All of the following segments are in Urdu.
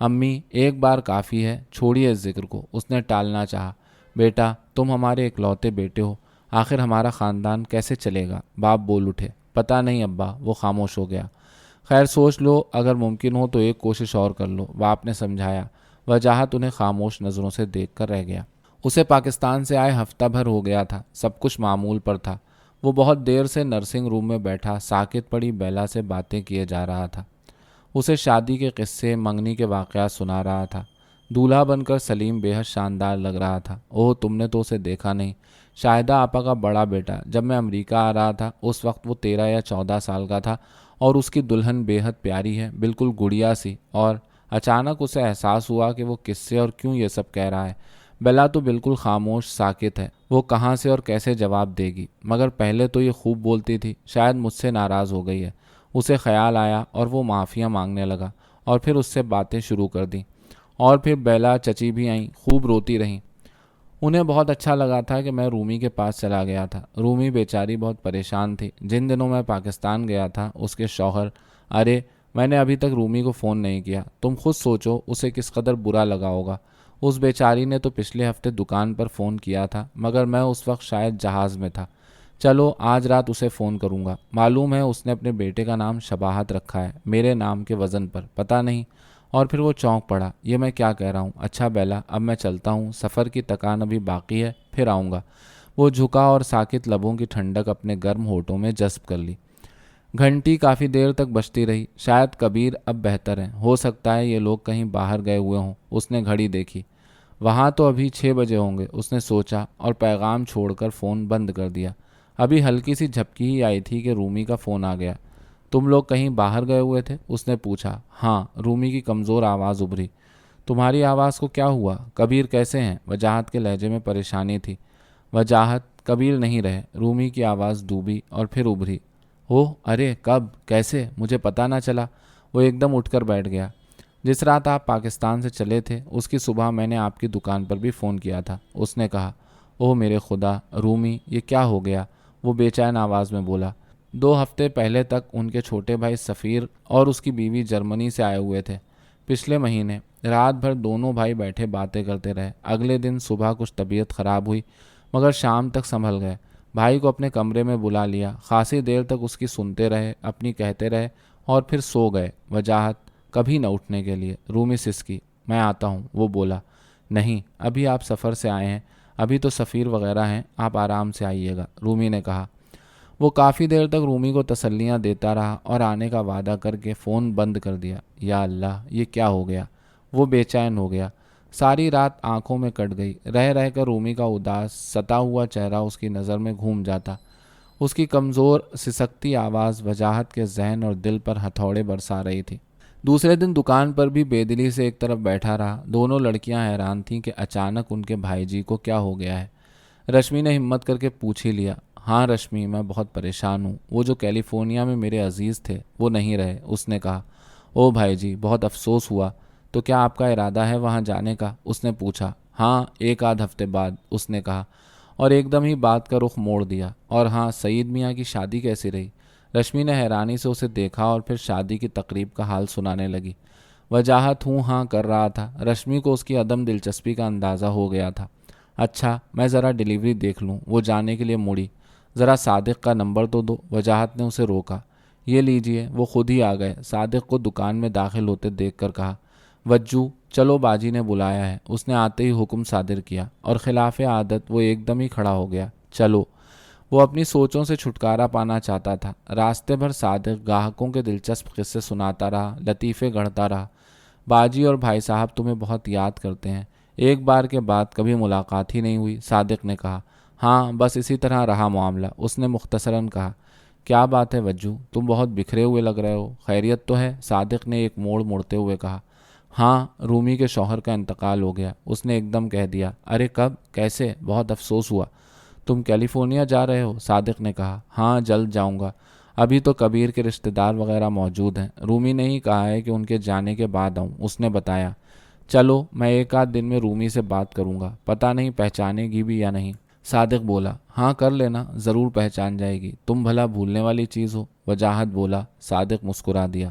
امی ایک بار کافی ہے، چھوڑیے اس ذکر کو، اس نے ٹالنا چاہا۔ بیٹا تم ہمارے اکلوتے بیٹے ہو، آخر ہمارا خاندان کیسے چلے گا؟ باپ بول اٹھے۔ پتہ نہیں ابا، وہ خاموش ہو گیا۔ خیر سوچ لو، اگر ممکن ہو تو ایک کوشش اور کر لو، باپ نے سمجھایا۔ وجاہت انہیں خاموش نظروں سے دیکھ کر رہ گیا۔ اسے پاکستان سے آئے ہفتہ بھر ہو گیا تھا، سب کچھ معمول پر تھا۔ وہ بہت دیر سے نرسنگ روم میں بیٹھا ساکت پڑی بیلا سے باتیں کیے جا رہا تھا۔ اسے شادی کے قصے، منگنی کے واقعات سنا رہا تھا۔ دولہا بن کر سلیم بے حد شاندار لگ رہا تھا۔ اوہ تم نے تو اسے دیکھا نہیں، شاہدہ آپا کا بڑا بیٹا۔ جب میں امریکہ آ رہا تھا اس وقت وہ 13 یا 14 سال کا تھا، اور اس کی دلہن بے حد پیاری ہے، بالکل گڑیا سی۔ اور اچانک اسے احساس ہوا کہ وہ کس سے اور کیوں یہ سب کہہ رہا ہے۔ بیلا تو بالکل خاموش ساکت ہے، وہ کہاں سے اور کیسے جواب دے گی؟ مگر پہلے تو یہ خوب بولتی تھی، شاید مجھ سے ناراض ہو گئی ہے۔ اسے خیال آیا اور وہ معافیاں مانگنے لگا، اور پھر اس سے باتیں شروع کر دیں۔ اور پھر بیلا چچی بھی آئیں، خوب روتی رہیں۔ انہیں بہت اچھا لگا تھا کہ میں رومی کے پاس چلا گیا تھا۔ رومی بیچاری بہت پریشان تھی۔ جن دنوں میں پاکستان گیا تھا اس کے شوہر، ارے میں نے ابھی تک رومی کو فون نہیں کیا، تم خود سوچو اسے کس قدر برا لگا ہوگا۔ اس بیچاری نے تو پچھلے ہفتے دکان پر فون کیا تھا، مگر میں اس وقت شاید جہاز میں تھا۔ چلو آج رات اسے فون کروں گا۔ معلوم ہے اس نے اپنے بیٹے کا نام شباہت رکھا ہے، میرے نام کے وزن پر، پتہ نہیں۔ اور پھر وہ چونک پڑا، یہ میں کیا کہہ رہا ہوں؟ اچھا بیلا، اب میں چلتا ہوں، سفر کی تکان ابھی باقی ہے، پھر آؤں گا۔ وہ جھکا اور ساکت لبوں کی ٹھنڈک اپنے گرم ہونٹوں میں جذب کر لی۔ گھنٹی کافی دیر تک بجتی رہی۔ شاید کبیر اب بہتر ہے، ہو سکتا ہے یہ لوگ کہیں باہر گئے ہوئے ہوں۔ اس نے گھڑی دیکھی، وہاں تو ابھی 6 بجے ہوں گے، اس نے سوچا، اور پیغام چھوڑ کر فون بند کر دیا۔ ابھی ہلکی سی جھپکی ہی آئی تھی کہ رومی کا فون آ گیا۔ تم لوگ کہیں باہر گئے ہوئے تھے؟ اس نے پوچھا۔ ہاں، رومی کی کمزور آواز ابھری۔ تمہاری آواز کو کیا ہوا؟ کبیر کیسے ہیں؟ وجاہت کے لہجے میں پریشانی تھی۔ وجاہت، کبیر نہیں رہے۔ رومی کی آواز ڈوبی اور پھر ابھری۔ اوہ ارے کب؟ کیسے؟ مجھے پتہ نہ چلا۔ وہ ایک دم اٹھ کر بیٹھ گیا۔ جس رات آپ پاکستان سے چلے تھے اس کی صبح میں نے آپ کی دکان پر بھی فون کیا تھا، اس نے کہا۔ اوہ میرے خدا، رومی یہ کیا ہو گیا؟ وہ بے چین آواز میں بولا۔ 2 ہفتے پہلے تک ان کے چھوٹے بھائی سفیر اور اس کی بیوی جرمنی سے آئے ہوئے تھے۔ پچھلے مہینے رات بھر دونوں بھائی بیٹھے باتیں کرتے رہے۔ اگلے دن صبح کچھ طبیعت خراب ہوئی، مگر شام تک سنبھل گئے۔ بھائی کو اپنے کمرے میں بلا لیا، خاصی دیر تک اس کی سنتے رہے، اپنی کہتے رہے، اور پھر سو گئے۔ وجاہت، کبھی نہ اٹھنے کے لیے۔ رومی سسکی۔ میں آتا ہوں، وہ بولا۔ نہیں، ابھی آپ سفر سے آئے ہیں، ابھی تو سفیر وغیرہ ہیں، آپ آرام سے آئیے گا، رومی نے کہا۔ وہ کافی دیر تک رومی کو تسلیاں دیتا رہا اور آنے کا وعدہ کر کے فون بند کر دیا۔ یا اللہ، یہ کیا ہو گیا؟ وہ بے چین ہو گیا۔ ساری رات آنکھوں میں کٹ گئی۔ رہ رہ کر رومی کا اداس ستا ہوا چہرہ اس کی نظر میں گھوم جاتا۔ اس کی کمزور سسکتی آواز وجاہت کے ذہن اور دل پر ہتھوڑے برسا رہی تھی۔ دوسرے دن دکان پر بھی بے دلی سے ایک طرف بیٹھا رہا۔ دونوں لڑکیاں حیران تھیں کہ اچانک ان کے بھائی جی کو کیا ہو گیا ہے۔ رشمی نے ہمت کر کے پوچھ ہی لیا۔ ہاں رشمی، میں بہت پریشان ہوں، وہ جو کیلیفورنیا میں میرے عزیز تھے وہ نہیں رہے، اس نے کہا۔ او بھائی جی، بہت افسوس ہوا۔ تو کیا آپ کا ارادہ ہے وہاں جانے کا؟ اس نے پوچھا۔ ہاں، 1 آدھ ہفتے بعد، اس نے کہا، اور ایک دم ہی بات کا رخ موڑ دیا۔ اور ہاں، سعید میاں کی شادی کیسی رہی؟ رشمی نے حیرانی سے اسے دیکھا اور پھر شادی کی تقریب کا حال سنانے لگی۔ وجاہت ہوں ہاں کر رہا تھا۔ رشمی کو اس کی عدم دلچسپی کا اندازہ ہو گیا تھا۔ اچھا، میں ذرا ڈیلیوری دیکھ لوں، وہ جانے کے لیے مڑی۔ ذرا صادق کا نمبر تو دو، وجاہت نے اسے روکا۔ یہ لیجئے، وہ خود ہی آ گئے۔ صادق کو دکان میں داخل ہوتے دیکھ کر کہا، وجو چلو باجی نے بلایا ہے۔ اس نے آتے ہی حکم صادر کیا، اور خلاف عادت وہ ایک دم ہی کھڑا ہو گیا۔ چلو۔ وہ اپنی سوچوں سے چھٹکارا پانا چاہتا تھا۔ راستے بھر صادق گاہکوں کے دلچسپ قصے سناتا رہا، لطیفے گڑھتا رہا۔ باجی اور بھائی صاحب تمہیں بہت یاد کرتے ہیں، ایک بار کے بعد کبھی ملاقات ہی نہیں ہوئی، صادق نے کہا۔ ہاں، بس اسی طرح رہا معاملہ، اس نے مختصراً کہا۔ کیا بات ہے وجو، تم بہت بکھرے ہوئے لگ رہے ہو، خیریت تو ہے؟ صادق نے ایک موڑ موڑتے ہوئے کہا۔ ہاں، رومی کے شوہر کا انتقال ہو گیا، اس نے ایک دم کہہ دیا۔ ارے کب؟ کیسے؟ بہت افسوس ہوا۔ تم کیلیفورنیا جا رہے ہو؟ صادق نے کہا۔ ہاں، جلد جاؤں گا، ابھی تو کبیر کے رشتہ دار وغیرہ موجود ہیں، رومی نے ہی کہا ہے کہ ان کے جانے کے بعد آؤں، اس نے بتایا۔ چلو، میں 1 آدھ دن میں رومی سے بات کروں گا، پتہ نہیں پہچانے گی بھی یا نہیں۔ صادق بولا۔ ہاں کر لینا، ضرور پہچان جائے گی، تم بھلا بھولنے والی چیز ہو، وجاہت بولا۔ صادق مسکرا دیا۔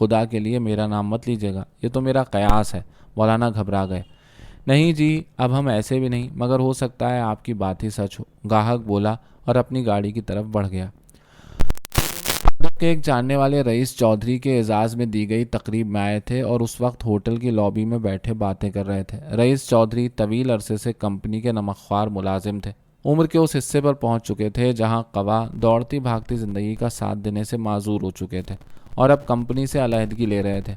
خدا کے لیے میرا نام مت لیجیے گا، یہ تو میرا قیاس ہے۔ مولانا گھبرا گئے۔ نہیں جی، اب ہم ایسے بھی نہیں، مگر ہو سکتا ہے آپ کی بات ہی سچ ہو، گاہک بولا اور اپنی گاڑی کی طرف بڑھ گیا۔ کے ایک جاننے والے رئیس چودھری کے اعزاز میں دی گئی تقریب میں آئے تھے اور اس وقت ہوٹل کی لابی میں بیٹھے باتیں کر رہے تھے۔ رئیس چودھری طویل عرصے سے کمپنی کے نمکخوار ملازم تھے، عمر کے اس حصے پر پہنچ چکے تھے جہاں قوا دوڑتی بھاگتی زندگی کا ساتھ دینے سے معذور ہو چکے تھے اور اب کمپنی سے علیحدگی لے رہے تھے۔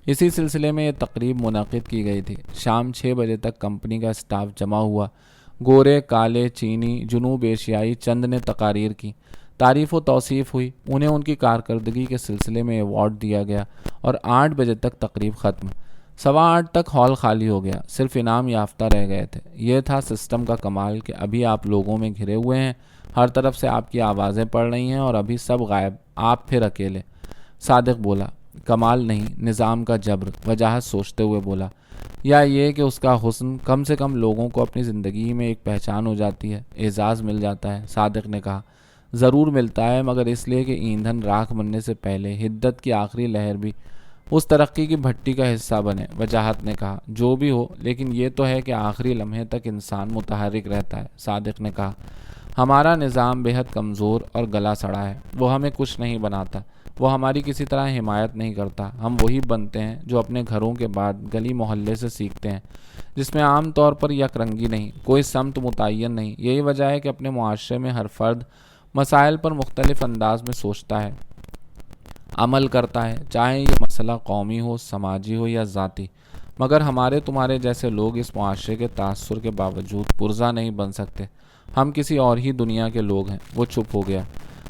اسی سلسلے میں یہ تقریب منعقد کی گئی تھی۔ شام 6 بجے تک کمپنی کا اسٹاف جمع ہوا۔ گورے، کالے، چینی، جنوب ایشیائی چند نے تقاریر کی، تعریف و توصیف ہوئی، انہیں ان کی کارکردگی کے سلسلے میں ایوارڈ دیا گیا اور 8 بجے تک تقریب ختم۔ 8:15 تک ہال خالی ہو گیا، صرف انعام یافتہ رہ گئے تھے۔ یہ تھا سسٹم کا کمال کہ ابھی آپ لوگوں میں گھرے ہوئے ہیں، ہر طرف سے آپ کی آوازیں پڑ رہی ہیں اور ابھی سب غائب، آپ پھر اکیلے۔ صادق بولا، کمال نہیں، نظام کا جبر۔ وجاہت سوچتے ہوئے بولا، یا یہ کہ اس کا حسن، کم سے کم لوگوں کو اپنی زندگی میں ایک پہچان ہو جاتی ہے، اعزاز مل جاتا ہے۔ صادق نے کہا، ضرور ملتا ہے، مگر اس لیے کہ ایندھن راکھ بننے سے پہلے حدت کی آخری لہر بھی اس ترقی کی بھٹی کا حصہ بنے۔ وجاہت نے کہا، جو بھی ہو، لیکن یہ تو ہے کہ آخری لمحے تک انسان متحرک رہتا ہے۔ صادق نے کہا، ہمارا نظام بے حد کمزور اور گلا سڑا ہے، وہ ہمیں کچھ نہیں بناتا، وہ ہماری کسی طرح حمایت نہیں کرتا، ہم وہی بنتے ہیں جو اپنے گھروں کے بعد گلی محلے سے سیکھتے ہیں، جس میں عام طور پر یک رنگی نہیں، کوئی سمت متعین نہیں۔ یہی وجہ ہے کہ اپنے معاشرے میں ہر فرد مسائل پر مختلف انداز میں سوچتا ہے، عمل کرتا ہے، چاہے یہ مسئلہ قومی ہو، سماجی ہو یا ذاتی۔ مگر ہمارے تمہارے جیسے لوگ اس معاشرے کے تاثر کے باوجود پرزا نہیں بن سکتے، ہم کسی اور ہی دنیا کے لوگ ہیں۔ وہ چپ ہو گیا۔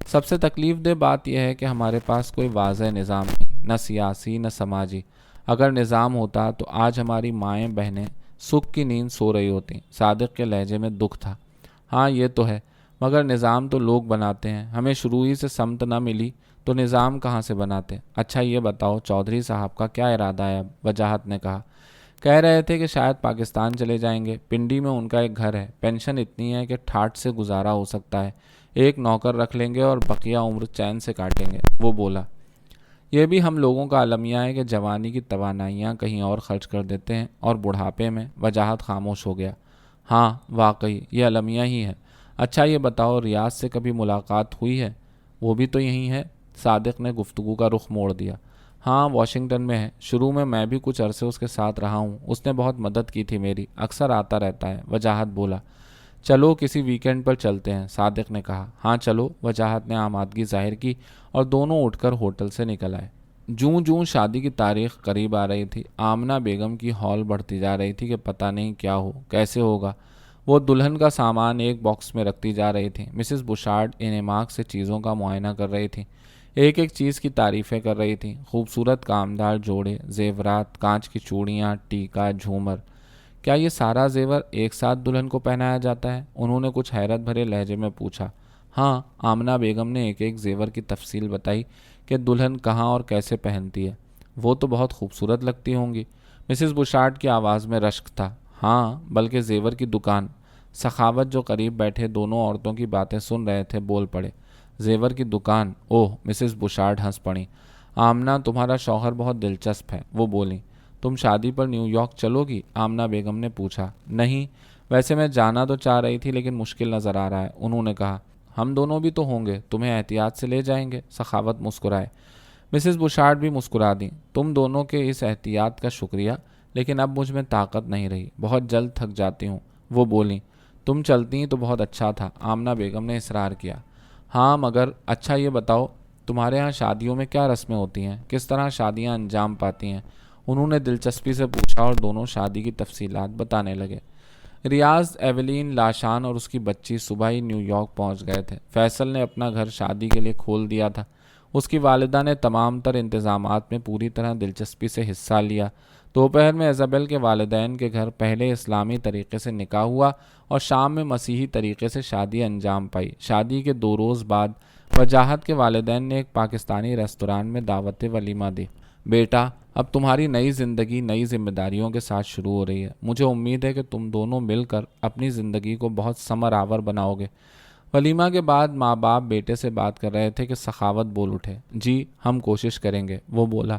سب سے تکلیف دہ بات یہ ہے کہ ہمارے پاس کوئی واضح نظام نہیں، نہ سیاسی نہ سماجی۔ اگر نظام ہوتا تو آج ہماری مائیں بہنیں سکھ کی نیند سو رہی ہوتی۔ صادق کے لہجے میں دکھ تھا۔ ہاں یہ تو ہے، مگر نظام تو لوگ بناتے ہیں، ہمیں شروع ہی سے سمت نہ ملی تو نظام کہاں سے بناتے؟ اچھا یہ بتاؤ چودھری صاحب کا کیا ارادہ ہے اب؟ وجاہت نے کہا، کہہ رہے تھے کہ شاید پاکستان چلے جائیں گے، پنڈی میں ان کا ایک گھر ہے، پینشن اتنی ہے کہ ٹھاٹھ سے گزارا ہو سکتا ہے، ایک نوکر رکھ لیں گے اور بقیہ عمر چین سے کاٹیں گے۔ وہ بولا، یہ بھی ہم لوگوں کا المیہ ہے کہ جوانی کی توانائیاں کہیں اور خرچ کر دیتے ہیں اور بڑھاپے میں۔ وجاہت خاموش ہو گیا۔ ہاں واقعی یہ المیہ ہی ہے۔ اچھا یہ بتاؤ ریاض سے کبھی ملاقات ہوئی ہے؟ وہ بھی تو یہیں ہے۔ صادق نے گفتگو کا رخ موڑ دیا۔ ہاں واشنگٹن میں ہے، شروع میں میں بھی کچھ عرصے اس کے ساتھ رہا ہوں، اس نے بہت مدد کی تھی میری، اکثر آتا رہتا ہے۔ وجاہت بولا، چلو کسی ویکینڈ پر چلتے ہیں۔ صادق نے کہا، ہاں چلو۔ وجاہت نے آمادگی ظاہر کی اور دونوں اٹھ کر ہوٹل سے نکل آئے۔ جوں جوں شادی کی تاریخ قریب آ رہی تھی، آمنہ بیگم کی ہال بڑھتی جا رہی تھی کہ پتہ نہیں کیا ہو، کیسے ہوگا۔ وہ دلہن کا سامان ایک باکس میں رکھتی جا رہی تھی، مسز بوشارڈ انعماق سے چیزوں کا معائنہ کر رہی تھی، ایک ایک چیز کی تعریفیں کر رہی تھی، خوبصورت کامدار جوڑے، زیورات، کانچ کی چوڑیاں، ٹیکا، جھومر۔ کیا یہ سارا زیور ایک ساتھ دلہن کو پہنایا جاتا ہے؟ انہوں نے کچھ حیرت بھرے لہجے میں پوچھا۔ ہاں، آمنہ بیگم نے ایک ایک زیور کی تفصیل بتائی کہ دلہن کہاں اور کیسے پہنتی ہے۔ وہ تو بہت خوبصورت لگتی ہوں گی۔ مسز بوشارڈ کی آواز میں رشک تھا۔ ہاں، بلکہ زیور کی دکان۔ سخاوت جو قریب بیٹھے دونوں عورتوں کی باتیں سن رہے تھے بول پڑے، زیور کی دکان؟ اوہ! مسز بوشارڈ ہنس پڑیں۔ آمنہ تمہارا شوہر بہت دلچسپ ہے، وہ بولیں۔ تم شادی پر نیو یارک چلو گی؟ آمنہ بیگم نے پوچھا۔ نہیں، ویسے میں جانا تو چاہ رہی تھی لیکن مشکل نظر آ رہا ہے، انہوں نے کہا۔ ہم دونوں بھی تو ہوں گے، تمہیں احتیاط سے لے جائیں گے۔ سخاوت مسکرائے۔ مسز بوشارڈ بھی مسکرا دیں۔ تم دونوں کے اس احتیاط کا شکریہ، لیکن اب مجھ میں طاقت نہیں رہی، بہت جلد تھک جاتی ہوں، وہ بولیں۔ تم چلتی تو بہت اچھا تھا، آمنہ بیگم نے اصرار کیا۔ ہاں مگر اچھا یہ بتاؤ تمہارے ہاں شادیوں میں کیا رسمیں ہوتی ہیں، کس طرح شادیاں انجام پاتی ہیں؟ انہوں نے دلچسپی سے پوچھا اور دونوں شادی کی تفصیلات بتانے لگے۔ ریاض، ایولین، لاشان اور اس کی بچی صبح ہی نیو یارک پہنچ گئے تھے۔ فیصل نے اپنا گھر شادی کے لیے کھول دیا تھا۔ اس کی والدہ نے تمام تر انتظامات میں پوری طرح دلچسپی سے حصہ لیا۔ دوپہر میں ایزابیل کے والدین کے گھر پہلے اسلامی طریقے سے نکاح ہوا اور شام میں مسیحی طریقے سے شادی انجام پائی۔ شادی کے 2 روز بعد وجاہت کے والدین نے ایک پاکستانی ریستوران میں دعوت ولیمہ دی۔ بیٹا، اب تمہاری نئی زندگی نئی ذمہ داریوں کے ساتھ شروع ہو رہی ہے، مجھے امید ہے کہ تم دونوں مل کر اپنی زندگی کو بہت ثمر آور بناؤ گے۔ ولیمہ کے بعد ماں باپ بیٹے سے بات کر رہے تھے کہ سخاوت بول اٹھے، جی ہم کوشش کریں گے، وہ بولا۔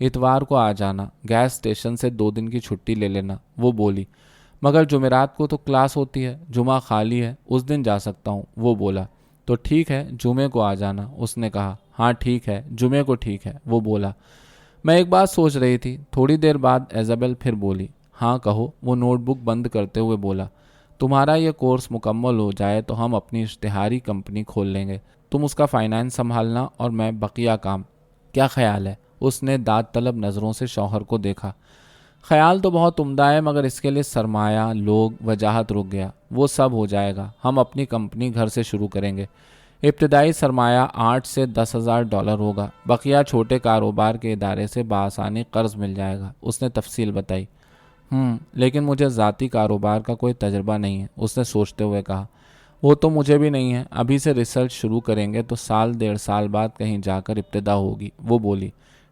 اتوار کو آ جانا, گیس اسٹیشن سے 2 دن کی چھٹی لے لینا. وہ بولی. مگر جمعرات کو تو کلاس ہوتی ہے, جمعہ خالی ہے, اس دن جا سکتا ہوں. وہ بولا. تو ٹھیک ہے, جمعے کو آ جانا. اس نے کہا. ہاں ٹھیک ہے, جمعے کو ٹھیک ہے. وہ بولا. میں ایک بات سوچ رہی تھی. تھوڑی دیر بعد ایزابل پھر بولی. ہاں کہو. وہ نوٹ بک بند کرتے ہوئے بولا. تمہارا یہ کورس مکمل ہو جائے تو ہم اپنی اشتہاری کمپنی کھول لیں گے. تم اس کا فائنانس سنبھالنا اور میں بقیہ کام. کیا خیال ہے؟ اس نے داد طلب نظروں سے شوہر کو دیکھا. خیال تو بہت عمدہ ہے, مگر اس کے لیے سرمایہ, لوگ, وجاہت. رک گیا. وہ سب ہو جائے گا. ہم اپنی کمپنی گھر سے شروع کریں گے. ابتدائی سرمایہ 8 سے 10,000 ڈالر ہوگا. بقیہ چھوٹے کاروبار کے ادارے سے بآسانی قرض مل جائے گا. اس نے تفصیل بتائی. لیکن مجھے ذاتی کاروبار کا کوئی تجربہ نہیں ہے. اس نے سوچتے ہوئے کہا. وہ تو مجھے بھی نہیں ہے. ابھی سے ریسرچ شروع کریں گے تو 1.5 سال بعد کہیں جا کر ابتدا ہوگی. وہ بولی.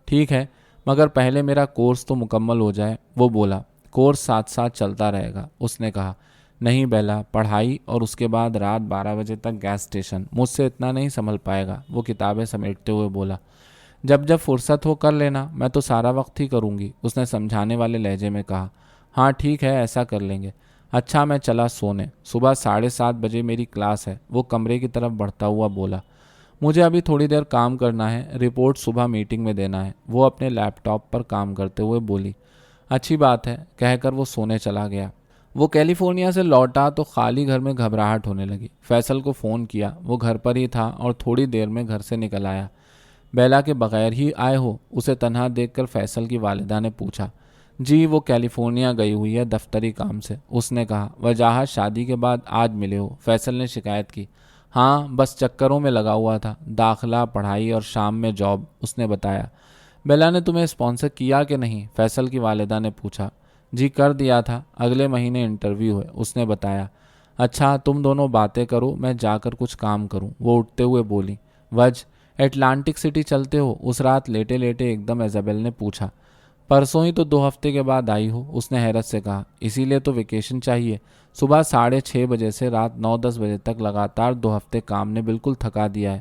ٹھیک ہے, مگر پہلے میرا کورس تو مکمل ہو جائے. وہ بولا. کورس ساتھ ساتھ چلتا رہے گا. اس نے کہا. نہیں بیلا, پڑھائی اور اس کے بعد رات 12 بجے تک گیس اسٹیشن, مجھ سے اتنا نہیں سنبھل پائے گا. وہ کتابیں سمیٹتے ہوئے بولا. جب جب فرصت ہو کر لینا, میں تو سارا وقت ہی کروں گی. اس نے سمجھانے والے لہجے میں کہا. ہاں ٹھیک ہے, ایسا کر لیں گے. اچھا میں چلا سونے, صبح 7:30 بجے میری کلاس ہے. وہ کمرے کی طرف بڑھتا ہوا بولا. مجھے ابھی تھوڑی دیر کام کرنا ہے, رپورٹ صبح میٹنگ میں دینا ہے. وہ اپنے لیپ ٹاپ پر کام کرتے ہوئے بولی. اچھی بات ہے, کہہ کر وہ سونے چلا گیا. وہ کیلیفورنیا سے لوٹا تو خالی گھر میں گھبراہٹ ہونے لگی. فیصل کو فون کیا. وہ گھر پر ہی تھا اور تھوڑی دیر میں گھر سے نکل آیا. بیلا کے بغیر ہی آئے ہو؟ اسے تنہا دیکھ کر فیصل کی والدہ نے پوچھا. جی, وہ کیلیفورنیا گئی ہوئی ہے دفتری کام سے. اس نے کہا. وجاہت شادی کے بعد آج ملے ہو؟ فیصل نے شکایت کی. ہاں بس چکروں میں لگا ہوا تھا, داخلہ, پڑھائی اور شام میں جاب. اس نے بتایا. بیلا نے تمہیں اسپانسر کیا کہ نہیں؟ فیصل کی والدہ نے پوچھا. جی کر دیا تھا, اگلے مہینے انٹرویو ہے. اس نے بتایا. اچھا تم دونوں باتیں کرو, میں جا کر کچھ کام کروں. وہ اٹھتے ہوئے بولی. اٹلانٹک سٹی چلتے ہو؟ اس رات لیٹے لیٹے ایک دم ایزابل نے پوچھا. پرسوں ہی تو 2 ہفتے کے بعد آئی ہو. اس نے حیرت سے کہا. اسی لیے تو ویکیشن چاہیے. صبح 6:30 بجے سے رات 9-10 بجے تک لگاتار 2 ہفتے کام نے بالکل تھکا دیا ہے.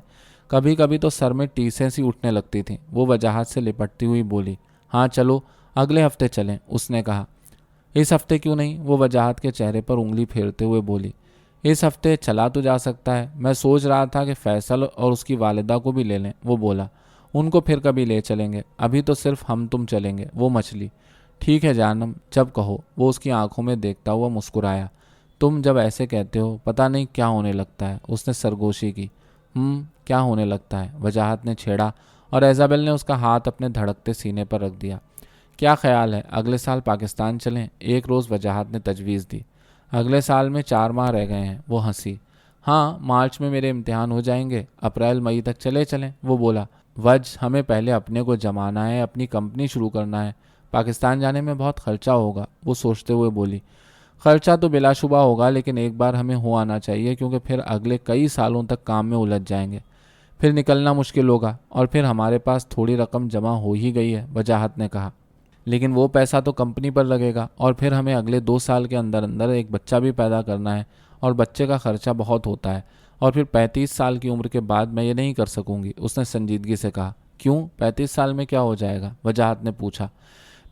کبھی کبھی تو سر میں ٹیسیں سی اٹھنے لگتی تھیں. وہ وجاہت سے لپٹتی ہوئی بولی. ہاں چلو اگلے ہفتے چلیں. اس نے کہا. اس ہفتے کیوں نہیں؟ وہ وجاہت کے چہرے پر انگلی پھیرتے ہوئے بولی. اس ہفتے چلا تو جا سکتا ہے. میں سوچ رہا تھا کہ فیصل اور اس کی والدہ کو بھی لے لیں. وہ بولا. ان کو پھر کبھی لے چلیں گے, ابھی تو صرف ہم تم چلیں گے. وہ مچلی. ٹھیک ہے جانم, جب کہو. وہ اس کی آنکھوں میں دیکھتا ہوا مسکرایا. تم جب ایسے کہتے ہو پتہ نہیں کیا ہونے لگتا ہے. اس نے سرگوشی کی. کیا ہونے لگتا ہے؟ وجاہت نے چھیڑا اور ایزابل نے اس کا ہاتھ اپنے دھڑکتے سینے پر رکھ دیا. کیا خیال ہے اگلے سال پاکستان چلیں؟ ایک روز وجاہت نے تجویز دی. اگلے سال میں 4 ماہ رہ گئے ہیں. وہ ہنسی. ہاں مارچ میں میرے امتحان ہو جائیں گے, اپریل مئی تک چلے چلیں. وہ بولا. ہمیں پہلے اپنے کو جمانا ہے, اپنی کمپنی شروع کرنا ہے. پاکستان جانے میں بہت خرچہ ہوگا. وہ سوچتے ہوئے بولی. خرچہ تو بلا شبہ ہوگا, لیکن ایک بار ہمیں ہو آنا چاہیے, کیونکہ پھر اگلے کئی سالوں تک کام میں الجھ جائیں گے. پھر نکلنا مشکل ہوگا, اور پھر ہمارے پاس تھوڑی رقم جمع ہو ہی گئی ہے. وجاہت نے کہا. لیکن وہ پیسہ تو کمپنی پر لگے گا, اور پھر ہمیں اگلے 2 سال کے اندر اندر ایک بچہ بھی پیدا کرنا ہے, اور بچے کا خرچہ بہت ہوتا ہے. اور پھر 35 سال کی عمر کے بعد میں یہ نہیں کر سکوں گی. اس نے سنجیدگی سے کہا. کیوں؟ 35 سال میں کیا ہو جائے گا؟ وجاہت نے پوچھا.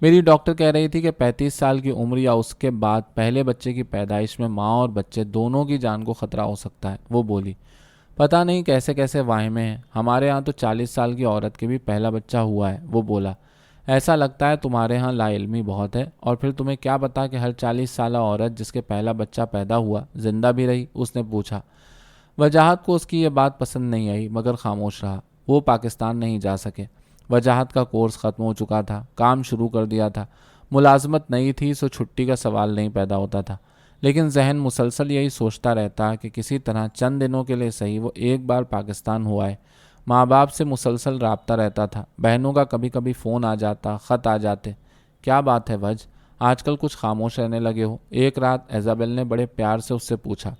میری ڈاکٹر کہہ رہی تھی کہ 35 سال کی عمر یا اس کے بعد پہلے بچے کی پیدائش میں ماں اور بچے دونوں کی جان کو خطرہ ہو سکتا ہے. وہ بولی. پتہ نہیں کیسے کیسے واہمے ہیں, ہمارے ہاں تو 40 سال کی عورت کے بھی پہلا بچہ ہوا ہے. وہ بولا. ایسا لگتا ہے تمہارے ہاں لا علمی بہت ہے, اور پھر تمہیں کیا پتا کہ ہر 40 سالہ عورت جس کے پہلا بچہ پیدا ہوا زندہ بھی رہی؟ اس نے پوچھا. وجاہت کو اس کی یہ بات پسند نہیں آئی, مگر خاموش رہا. وہ پاکستان نہیں جا سکے. وجاہت کا کورس ختم ہو چکا تھا, کام شروع کر دیا تھا. ملازمت نہیں تھی, سو چھٹی کا سوال نہیں پیدا ہوتا تھا. لیکن ذہن مسلسل یہی سوچتا رہتا کہ کسی طرح چند دنوں کے لیے صحیح وہ ایک بار پاکستان ہوا ہے. ماں باپ سے مسلسل رابطہ رہتا تھا. بہنوں کا کبھی کبھی فون آ جاتا, خط آ جاتے. کیا بات ہے آج کل کچھ خاموش رہنے لگے ہو؟ ایک رات ایزابل نے بڑے پیار سے اس سے پوچھا.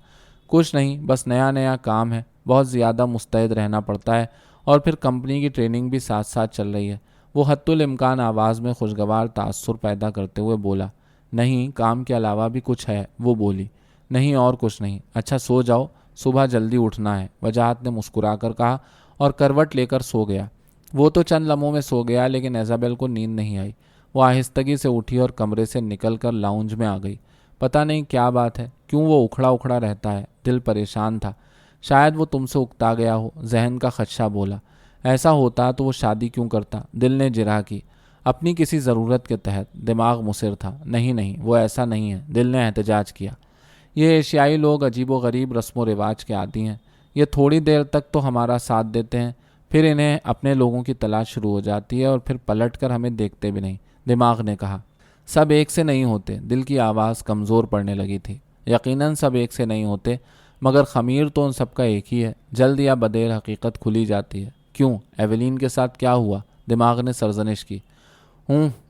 کچھ نہیں, بس نیا کام ہے, بہت زیادہ مستعد رہنا پڑتا ہے, اور پھر کمپنی کی ٹریننگ بھی ساتھ ساتھ چل رہی ہے. وہ حتی الامکان آواز میں خوشگوار تاثر پیدا کرتے ہوئے بولا. نہیں, کام کے علاوہ بھی کچھ ہے. وہ بولی. نہیں اور کچھ نہیں. اچھا سو جاؤ, صبح جلدی اٹھنا ہے. وجاہت نے مسکرا کر کہا اور کروٹ لے کر سو گیا. وہ تو چند لمحوں میں سو گیا، لیکن ایزابیل کو نیند نہیں آئی۔ وہ آہستگی سے اٹھی اور کمرے سے نکل کر لاؤنج میں آ گئی۔ پتہ نہیں کیا بات ہے، کیوں وہ اکھڑا اکھڑا رہتا ہے۔ دل پریشان تھا، شاید وہ تم سے اکتا گیا ہو، ذہن کا خدشہ بولا۔ ایسا ہوتا تو وہ شادی کیوں کرتا؟ دل نے جرح کی، اپنی کسی ضرورت کے تحت۔ دماغ مصر تھا، نہیں وہ ایسا نہیں ہے۔ دل نے احتجاج کیا، یہ ایشیائی لوگ عجیب و غریب رسم و رواج کے عادی ہیں۔ یہ تھوڑی دیر تک تو ہمارا ساتھ دیتے ہیں، پھر انہیں اپنے لوگوں کی تلاش شروع ہو جاتی ہے اور پھر پلٹ کر ہمیں دیکھتے بھی نہیں۔ دماغ نے کہا، سب ایک سے نہیں ہوتے۔ دل کی آواز کمزور پڑنے لگی تھی۔ یقیناً سب ایک سے نہیں ہوتے، مگر خمیر تو ان سب کا ایک ہی ہے۔ جلد یا بدیر حقیقت کھلی جاتی ہے۔ کیوں؟ ایولین کے ساتھ کیا ہوا؟ دماغ نے سرزنش کی۔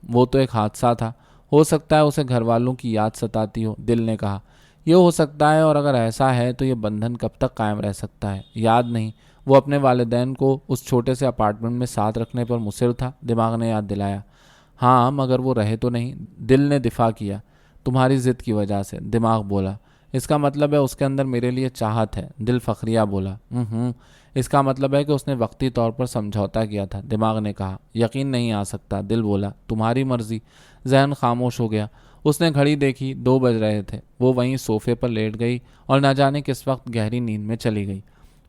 وہ تو ایک حادثہ تھا، ہو سکتا ہے اسے گھر والوں کی یاد ستاتی ہو۔ دل نے کہا، یہ ہو سکتا ہے، اور اگر ایسا ہے تو یہ بندھن کب تک قائم رہ سکتا ہے؟ یاد نہیں، وہ اپنے والدین کو اس چھوٹے سے اپارٹمنٹ میں ساتھ رکھنے پر مصر تھا۔ دماغ نے یاد دلایا، ہاں مگر وہ رہے تو نہیں۔ دل نے دفاع کیا، تمہاری ضد کی وجہ سے۔ دماغ بولا، اس کا مطلب ہے اس کے اندر میرے لیے چاہت ہے۔ دل فخریہ بولا، اس کا مطلب ہے کہ اس نے وقتی طور پر سمجھوتا کیا تھا۔ دماغ نے کہا، یقین نہیں آ سکتا۔ دل بولا، تمہاری مرضی۔ ذہن خاموش ہو گیا۔ اس نے گھڑی دیکھی، 2 بج رہے تھے۔ وہ وہیں صوفے پر لیٹ گئی اور نہ جانے کس وقت گہری نیند میں چلی گئی۔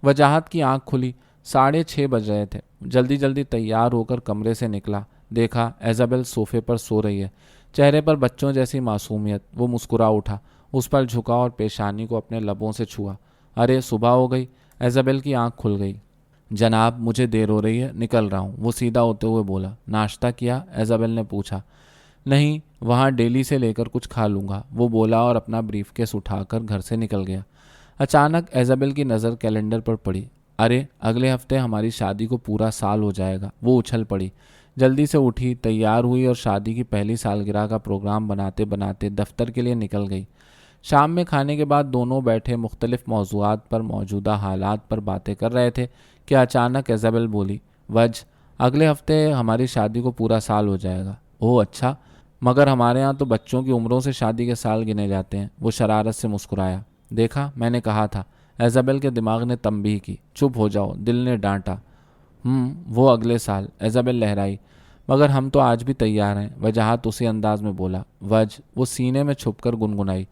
وجاہت کی آنکھ کھلی، 6:30 بج رہے تھے۔ جلدی جلدی تیار ہو کر کمرے سے نکلا، دیکھا ایزابیل صوفے پر سو رہی ہے، چہرے پر بچوں جیسی معصومیت۔ وہ مسکرا اٹھا، اس پر جھکا اور پیشانی کو اپنے لبوں سے چھوا۔ ارے صبح ہو گئی۔ ایزابیل کی آنکھ کھل گئی۔ جناب مجھے دیر ہو رہی ہے، نکل رہا ہوں۔ وہ سیدھا ہوتے ہوئے بولا۔ ناشتہ کیا؟ ایزابیل نے پوچھا۔ نہیں، وہاں ڈیلی سے لے کر کچھ کھا لوں گا، وہ بولا اور اپنا بریف کیس اٹھا کر گھر سے نکل گیا۔ اچانک ایزابیل کی نظر کیلنڈر پر پڑی۔ ارے اگلے ہفتے ہماری شادی کو پورا سال ہو جائے گا۔ وہ اچھل پڑی، جلدی سے اٹھی، تیار ہوئی اور شادی کی پہلی سالگرہ کا پروگرام بناتے بناتے دفتر کے لیے نکل گئی۔ شام میں کھانے کے بعد دونوں بیٹھے مختلف موضوعات پر، موجودہ حالات پر باتیں کر رہے تھے کہ اچانک ایزابیل بولی، اگلے ہفتے ہماری شادی کو پورا سال ہو جائے گا۔ اوہ اچھا، مگر ہمارے ہاں تو بچوں کی عمروں سے شادی کے سال گنے جاتے ہیں۔ وہ شرارت سے مسکرایا۔ دیکھا، میں نے کہا تھا۔ ایزابیل کے دماغ نے تنبیہ کی۔ چپ ہو جاؤ، دل نے ڈانٹا۔ وہ اگلے سال، ایزابیل لہرائی۔ مگر ہم تو آج بھی تیار ہیں، وجاہت اسی انداز میں بولا۔ وہ سینے میں چھپ کر گنگنائی۔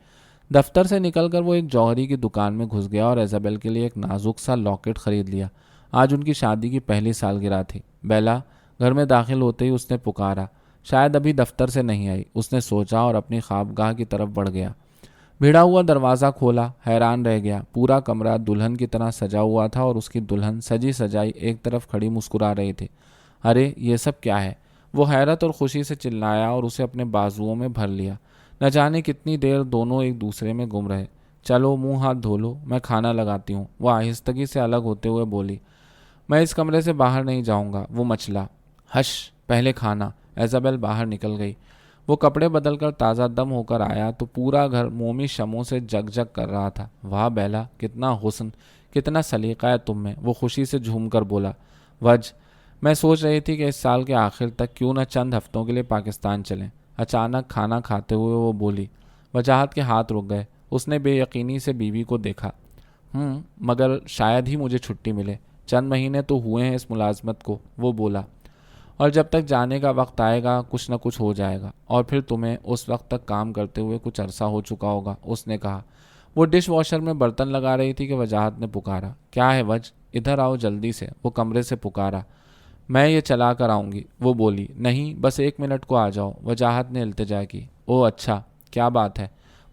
دفتر سے نکل کر وہ ایک جوہری کی دکان میں گھس گیا اور ایزابیل کے لیے ایک نازک سا لاکٹ خرید لیا۔ آج ان کی شادی کی پہلی سالگرہ تھی۔ بیلا، گھر میں داخل ہوتے ہی اس نے پکارا۔ شاید ابھی دفتر سے نہیں آئی، اس نے سوچا اور اپنی خوابگاہ کی طرف بڑھ گیا۔ بھیڑا ہوا دروازہ کھولا، حیران رہ گیا۔ پورا کمرہ دلہن کی طرح سجا ہوا تھا اور اس کی دلہن سجی سجائی ایک طرف کھڑی مسکرا رہی تھی۔ ارے یہ سب کیا ہے؟ وہ حیرت اور خوشی سے چلایا اور اسے اپنے بازوؤں میں بھر لیا۔ نہ جانے کتنی دیر دونوں ایک دوسرے میں گم رہے۔ چلو منہ ہاتھ دھو لو، میں کھانا لگاتی ہوں، وہ آہستگی سے الگ ہوتے ہوئے بولی۔ میں اس کمرے سے باہر نہیں جاؤں گا، وہ مچلا۔ ہش، پہلے کھانا۔ ایزابیل باہر نکل گئی۔ وہ کپڑے بدل کر تازہ دم ہو کر آیا تو پورا گھر مومی شمعوں سے جگ جگ کر رہا تھا۔ واہ بیلا، کتنا حسن، کتنا سلیقہ ہے تم میں، وہ خوشی سے جھوم کر بولا۔ میں سوچ رہی تھی کہ اس سال کے آخر تک کیوں نہ چند ہفتوں کے لیے پاکستان چلیں۔ اچانک کھانا کھاتے ہوئے وہ بولی۔ وجاہت کے ہاتھ رک گئے۔ اس نے بے یقینی سے بیوی کو دیکھا۔ مگر شاید ہی مجھے چھٹی ملے، چند مہینے تو ہوئے ہیں اس ملازمت کو، وہ بولا۔ اور جب تک جانے کا وقت آئے گا کچھ نہ کچھ ہو جائے گا، اور پھر تمہیں اس وقت تک کام کرتے ہوئے کچھ عرصہ ہو چکا ہوگا، اس نے کہا۔ وہ ڈش واشر میں برتن لگا رہی تھی کہ وجاہت نے پکارا۔ کیا ہے ادھر آؤ جلدی سے، وہ کمرے سے پکارا۔ میں یہ چلا کر آؤں گی، وہ بولی۔ نہیں، بس 1 منٹ کو آ جاؤ، وجاہت نے التجا کی۔ اوہ اچھا، کیا بات ہے؟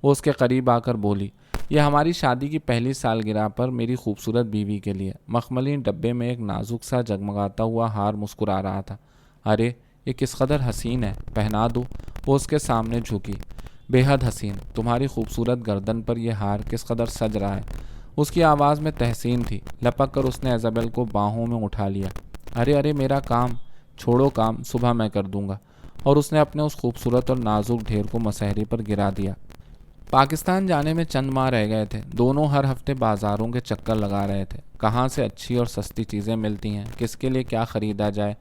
وہ اس کے قریب آ کر بولی۔ یہ ہماری شادی کی پہلی سالگرہ پر میری خوبصورت بیوی کے لیے۔ مخملی ڈبے میں ایک نازک سا جگمگاتا ہوا ہار مسکرا رہا تھا۔ ارے یہ کس قدر حسین ہے، پہنا دو، وہ اس کے سامنے جھکی۔ بے حد حسین، تمہاری خوبصورت گردن پر یہ ہار کس قدر سج رہا ہے۔ اس کی آواز میں تحسین تھی۔ لپک کر اس نے ایزابیل کو باہوں میں اٹھا لیا۔ ارے میرا کام چھوڑو، کام صبح میں کر دوں گا، اور اس نے اپنے اس خوبصورت اور نازک ڈھیر کو مسہری پر گرا دیا۔ پاکستان جانے میں چند ماہ رہ گئے تھے۔ دونوں ہر ہفتے بازاروں کے چکر لگا رہے تھے، کہاں سے اچھی اور سستی چیزیں ملتی ہیں، کس کے لیے کیا خریدا جائے۔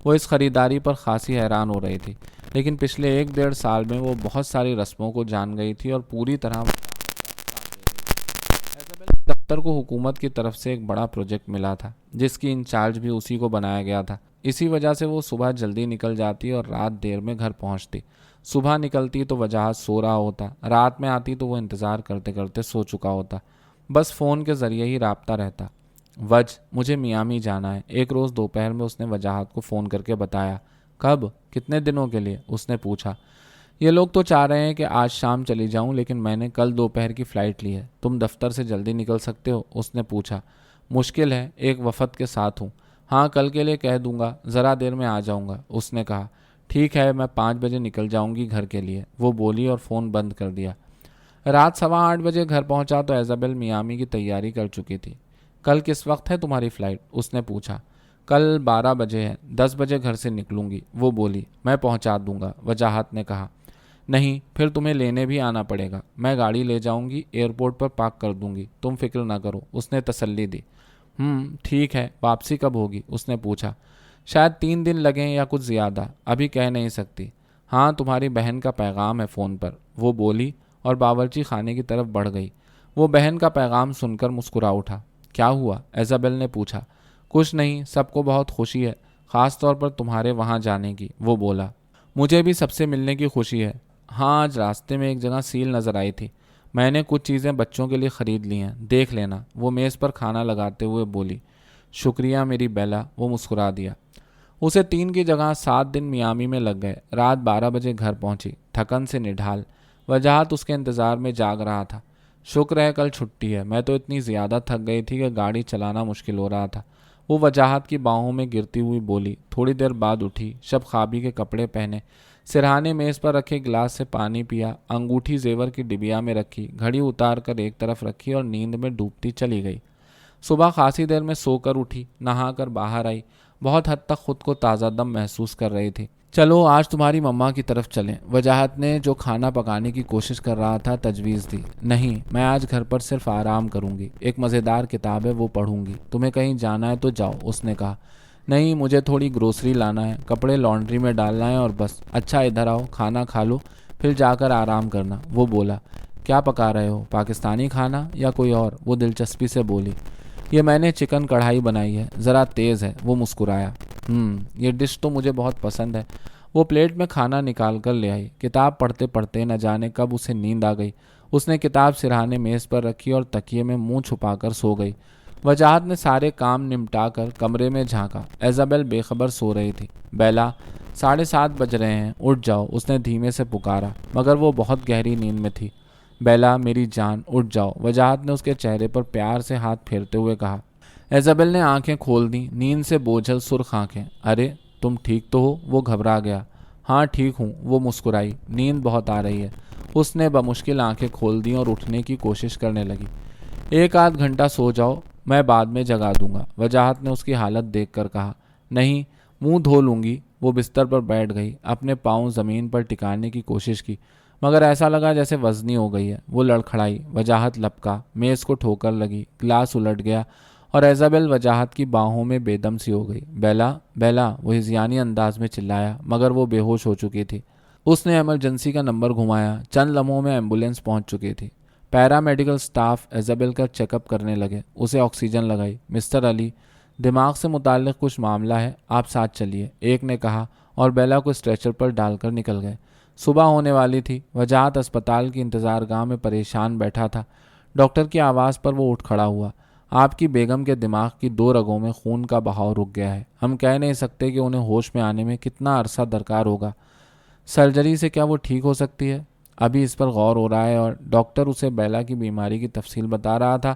وہ اس خریداری پر خاصی حیران ہو رہی تھی، لیکن پچھلے 1-1.5 سال میں وہ بہت ساری رسموں کو جان گئی تھی اور پوری طرح ایزابیل دفتر کو حکومت کی طرف سے ایک بڑا پروجیکٹ ملا تھا جس کی انچارج بھی اسی کو بنایا گیا تھا۔ اسی وجہ سے وہ صبح جلدی نکل جاتی اور رات دیر میں گھر پہنچتی۔ صبح نکلتی تو وجاہت سو رہا ہوتا، رات میں آتی تو وہ انتظار کرتے کرتے سو چکا ہوتا، بس فون کے ذریعے ہی رابطہ رہتا۔ مجھے میامی جانا ہے، ایک روز دوپہر میں اس نے وجاہت کو فون کر کے بتایا۔ کب؟ کتنے دنوں کے لیے؟ اس نے پوچھا۔ یہ لوگ تو چاہ رہے ہیں کہ آج شام چلی جاؤں، لیکن میں نے کل دوپہر کی فلائٹ لی ہے۔ تم دفتر سے جلدی نکل سکتے ہو؟ اس نے پوچھا۔ مشکل ہے، ایک وفد کے ساتھ ہوں۔ ہاں کل کے لیے کہہ دوں گا، ذرا دیر میں آ جاؤں گا، اس نے کہا۔ ٹھیک ہے، میں 5 بجے نکل جاؤں گی گھر کے لیے، وہ بولی اور فون بند کر دیا۔ رات 8:15 بجے گھر پہنچا تو ایزابل میامی کی تیاری کر چکی تھی۔ کل کس وقت ہے تمہاری فلائٹ؟ اس نے پوچھا۔ کل 12 بجے ہے، 10 بجے گھر سے نکلوں گی، وہ بولی۔ میں پہنچا دوں گا، وجاہت نے کہا۔ نہیں، پھر تمہیں لینے بھی آنا پڑے گا، میں گاڑی لے جاؤں گی، ایئرپورٹ پر پارک کر دوں گی، تم فکر نہ کرو، اس نے تسلی دی۔ ٹھیک ہے، واپسی کب ہوگی؟ اس نے پوچھا۔ شاید 3 دن لگیں یا کچھ زیادہ، ابھی کہہ نہیں سکتی۔ ہاں تمہاری بہن کا پیغام ہے فون پر، وہ بولی اور باورچی خانے کی طرف بڑھ گئی۔ وہ بہن کا پیغام سن کر مسکرا اٹھا۔ کیا ہوا؟ ایزابل نے پوچھا۔ کچھ نہیں، سب کو بہت خوشی ہے، خاص طور پر تمہارے وہاں جانے کی، وہ بولا۔ مجھے بھی سب سے ملنے کی خوشی ہے۔ ہاں آج راستے میں ایک جگہ سیل نظر آئی تھی، میں نے کچھ چیزیں بچوں کے لیے خرید لی ہیں، دیکھ لینا، وہ میز پر کھانا لگاتے ہوئے بولی۔ شکریہ میری بیلا، وہ مسکرا دیا۔ اسے 3 کی جگہ 7 دن میامی میں لگ گئے۔ رات 12 بجے گھر پہنچی، تھکن سے نڈھال۔ وجاہت اس کے انتظار میں جاگ رہا تھا۔ شکر ہے کل چھٹی ہے، میں تو اتنی زیادہ تھک گئی تھی کہ گاڑی چلانا مشکل ہو رہا تھا، وہ وجاہت کی باہوں میں گرتی ہوئی بولی۔ تھوڑی دیر بعد اٹھی، شب خوابی کے کپڑے پہنے، سرہانے میز پر رکھے گلاس سے پانی پیا، انگوٹھی زیور کی ڈبیا میں رکھی، گھڑی اتار کر ایک طرف رکھی اور نیند میں ڈوبتی چلی گئی۔ صبح خاصی دیر میں سو کر اٹھی، نہا کر باہر آئی، بہت حد تک خود کو تازہ دم محسوس کر رہی تھی۔ چلو آج تمہاری مما کی طرف چلیں، وجاہت نے جو کھانا پکانے کی کوشش کر رہا تھا تجویز دی۔ نہیں، میں آج گھر پر صرف آرام کروں گی، ایک مزیدار کتاب ہے وہ پڑھوں گی، تمہیں کہیں جانا ہے تو جاؤ، اس نے کہا۔ نہیں، مجھے تھوڑی گروسری لانا ہے، کپڑے لانڈری میں ڈالنا ہے اور بس۔ اچھا ادھر آؤ، کھانا کھا لو، پھر جا کر آرام کرنا، وہ بولا۔ کیا پکا رہے ہو، پاکستانی کھانا یا کوئی اور؟ وہ دلچسپی سے بولی۔ یہ میں نے چکن کڑھائی بنائی ہے، ذرا تیز ہے، وہ مسکرایا۔ یہ ڈش تو مجھے بہت پسند ہے، وہ پلیٹ میں کھانا نکال کر لے آئی۔ کتاب پڑھتے پڑھتے نہ جانے کب اسے نیند آ گئی، اس نے کتاب سرہانے میز پر رکھی اور تکیے میں منہ چھپا کر سو گئی۔ وجاہت نے سارے کام نمٹا کر کمرے میں جھانکا، ایزابل بے خبر سو رہی تھی۔ بیلا، 7:30 بج رہے ہیں، اٹھ جاؤ، اس نے دھیمے سے پکارا، مگر وہ بہت گہری نیند میں تھی۔ بیلا میری جان، اٹھ جاؤ، وجاہت نے اس کے چہرے پر پیار سے ہاتھ پھیرتے ہوئے کہا۔ ایزابل نے آنکھیں کھول دیں، نیند سے بوجھل سرخ آنکھیں۔ ارے تم ٹھیک تو ہو؟ وہ گھبرا گیا۔ ہاں ٹھیک ہوں، وہ مسکرائی۔ نیند بہت آ رہی ہے، اس نے بمشکل آنکھیں کھول دیں اور اٹھنے کی کوشش کرنے لگی۔ 1 آدھ گھنٹہ سو جاؤ، میں بعد میں جگا دوں گا، وجاہت نے اس کی حالت دیکھ کر کہا۔ نہیں، منہ دھو لوں گی، وہ بستر پر بیٹھ گئی، اپنے پاؤں زمین پر ٹکانے کی کوشش کی، مگر ایسا لگا جیسے وزنی ہو گئی ہے۔ وہ لڑکھڑائی، وجاہت لپکا، میز کو ٹھوکر لگی، گلاس الٹ گیا اور ایزابل وجاہت کی باہوں میں بے دم سی ہو گئی۔ بیلا، بیلا، وہ ہذیانی انداز میں چلایا، مگر وہ بے ہوش ہو چکی تھی۔ اس نے ایمرجنسی کا نمبر گھمایا، چند لمحوں میں ایمبولینس پہنچ چکی تھی۔ پیرامیڈیکل سٹاف ایزابل کا چیک اپ کرنے لگے، اسے آکسیجن لگائی۔ مسٹر علی، دماغ سے متعلق کچھ معاملہ ہے، آپ ساتھ چلیے، ایک نے کہا اور بیلا کو اسٹریچر پر ڈال کر نکل گئے۔ صبح ہونے والی تھی، وجاہت اسپتال کی انتظار گاہ میں پریشان بیٹھا تھا۔ ڈاکٹر کی آواز پر وہ اٹھ کھڑا ہوا۔ آپ کی بیگم کے دماغ کی 2 رگوں میں خون کا بہاؤ رک گیا ہے، ہم کہہ نہیں سکتے کہ انہیں ہوش میں آنے میں کتنا عرصہ درکار ہوگا۔ سرجری سے کیا وہ ٹھیک ہو سکتی ہے؟ ابھی اس پر غور ہو رہا ہے، اور ڈاکٹر اسے بیلا کی بیماری کی تفصیل بتا رہا تھا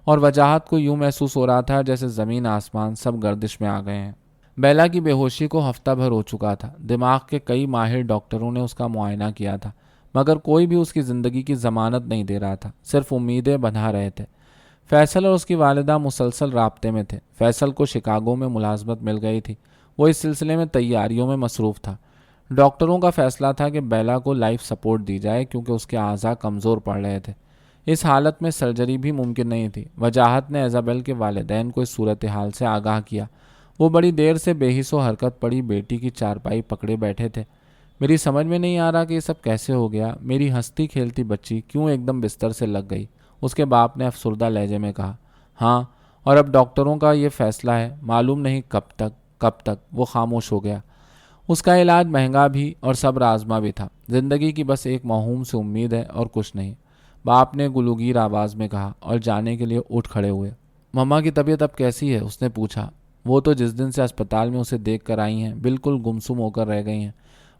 اور وجاہت کو یوں محسوس ہو رہا تھا جیسے زمین آسمان سب گردش میں آ گئے ہیں۔ بیلا کی بے ہوشی کو ہفتہ بھر ہو چکا تھا، دماغ کے کئی ماہر ڈاکٹروں نے اس کا معائنہ کیا تھا، مگر کوئی بھی اس کی زندگی کی ضمانت نہیں دے رہا تھا، صرف امیدیں بندھا رہے تھے۔ فیصل اور اس کی والدہ مسلسل رابطے میں تھے۔ فیصل کو شکاگو میں ملازمت مل گئی تھی، وہ اس سلسلے میں تیاریوں میں مصروف تھا۔ ڈاکٹروں کا فیصلہ تھا کہ بیلا کو لائف سپورٹ دی جائے کیونکہ اس کے اعضاء کمزور پڑ رہے تھے۔ اس حالت میں سرجری بھی ممکن نہیں تھی۔ وجاہت نے ایزابل کے والدین کو اس صورتحال سے آگاہ کیا۔ وہ بڑی دیر سے بے حس و حرکت پڑی بیٹی کی چارپائی پکڑے بیٹھے تھے۔ میری سمجھ میں نہیں آ رہا کہ یہ سب کیسے ہو گیا، میری ہنستی کھیلتی بچی کیوں ایک دم بستر سے لگ گئی، اس کے باپ نے افسردہ لہجے میں کہا۔ ہاں، اور اب ڈاکٹروں کا یہ فیصلہ ہے، معلوم نہیں کب تک۔ وہ خاموش ہو گیا۔ اس کا علاج مہنگا بھی اور صبر آزما بھی تھا۔ زندگی کی بس ایک موہوم سے امید ہے اور کچھ نہیں، باپ نے گلوگیر آواز میں کہا اور جانے کے لیے اٹھ کھڑے ہوئے۔ مما کی طبیعت اب کیسی ہے؟ اس نے پوچھا۔ وہ تو جس دن سے اسپتال میں اسے دیکھ کر آئی ہیں بالکل گمسم ہو کر رہ گئی ہیں۔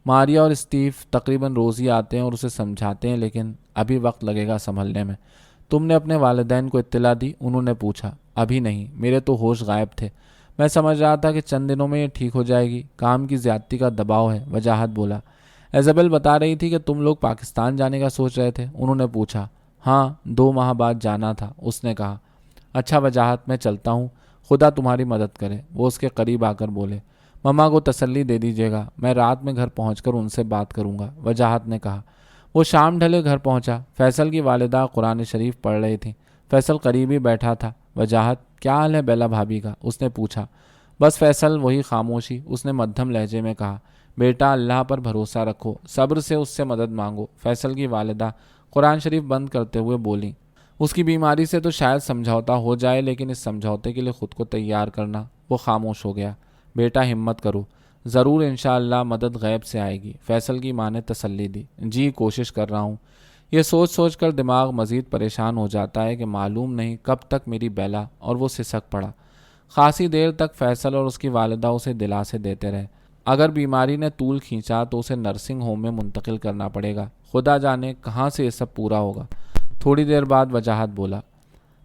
ماریا اور اسٹیو تقریباً روز ہی آتے ہیں اور اسے سمجھاتے ہیں، لیکن ابھی وقت لگے گا سنبھلنے میں۔ تم نے اپنے والدین کو اطلاع دی؟ انہوں نے پوچھا۔ ابھی نہیں، میرے تو ہوش غائب تھے۔ میں سمجھ رہا تھا کہ چند دنوں میں یہ ٹھیک ہو جائے گی۔ کام کی زیادتی کا دباؤ ہے، وجاہت بولا۔ ایزابل بتا رہی تھی کہ تم لوگ پاکستان جانے کا سوچ رہے تھے؟ انہوں نے پوچھا۔ ہاں، 2 ماہ بعد جانا تھا، اس نے کہا۔ اچھا وجاہت، میں چلتا ہوں، خدا تمہاری مدد کرے، وہ اس کے قریب آ کر بولے۔ مما کو تسلی دے دیجیے گا، میں رات میں گھر پہنچ کر ان سے بات کروں گا، وجاہت نے کہا۔ وہ شام ڈھلے گھر پہنچا۔ فیصل کی والدہ قرآن شریف پڑھ رہی تھی۔ فیصل قریب ہی بیٹھا تھا۔ وجاہت، کیا حال ہے بیلا بھابھی کا؟ اس نے پوچھا۔ بس فیصل، وہی خاموشی۔ اس نے مدھم لہجے میں کہا، بیٹا اللہ پر بھروسہ رکھو، صبر سے اس سے مدد مانگو۔ فیصل کی والدہ قرآن شریف بند کرتے ہوئے بولیں، اس کی بیماری سے تو شاید سمجھوتا ہو جائے، لیکن اس سمجھوتے کے لیے خود کو تیار کرنا۔ وہ خاموش ہو گیا۔ بیٹا ہمت کرو، ضرور انشاءاللہ مدد غیب سے آئے گی، فیصل کی ماں نے تسلی دی۔ جی کوشش کر رہا ہوں۔ یہ سوچ کر دماغ مزید پریشان ہو جاتا ہے کہ معلوم نہیں کب تک میری بیلا، اور وہ سسک پڑا۔ خاصی دیر تک فیصل اور اس کی والدہ اسے دلاسے دیتے رہے۔ اگر بیماری نے طول کھینچا تو اسے نرسنگ ہوم میں منتقل کرنا پڑے گا، خدا جانے کہاں سے یہ سب پورا ہوگا۔ تھوڑی دیر بعد وجاہت بولا،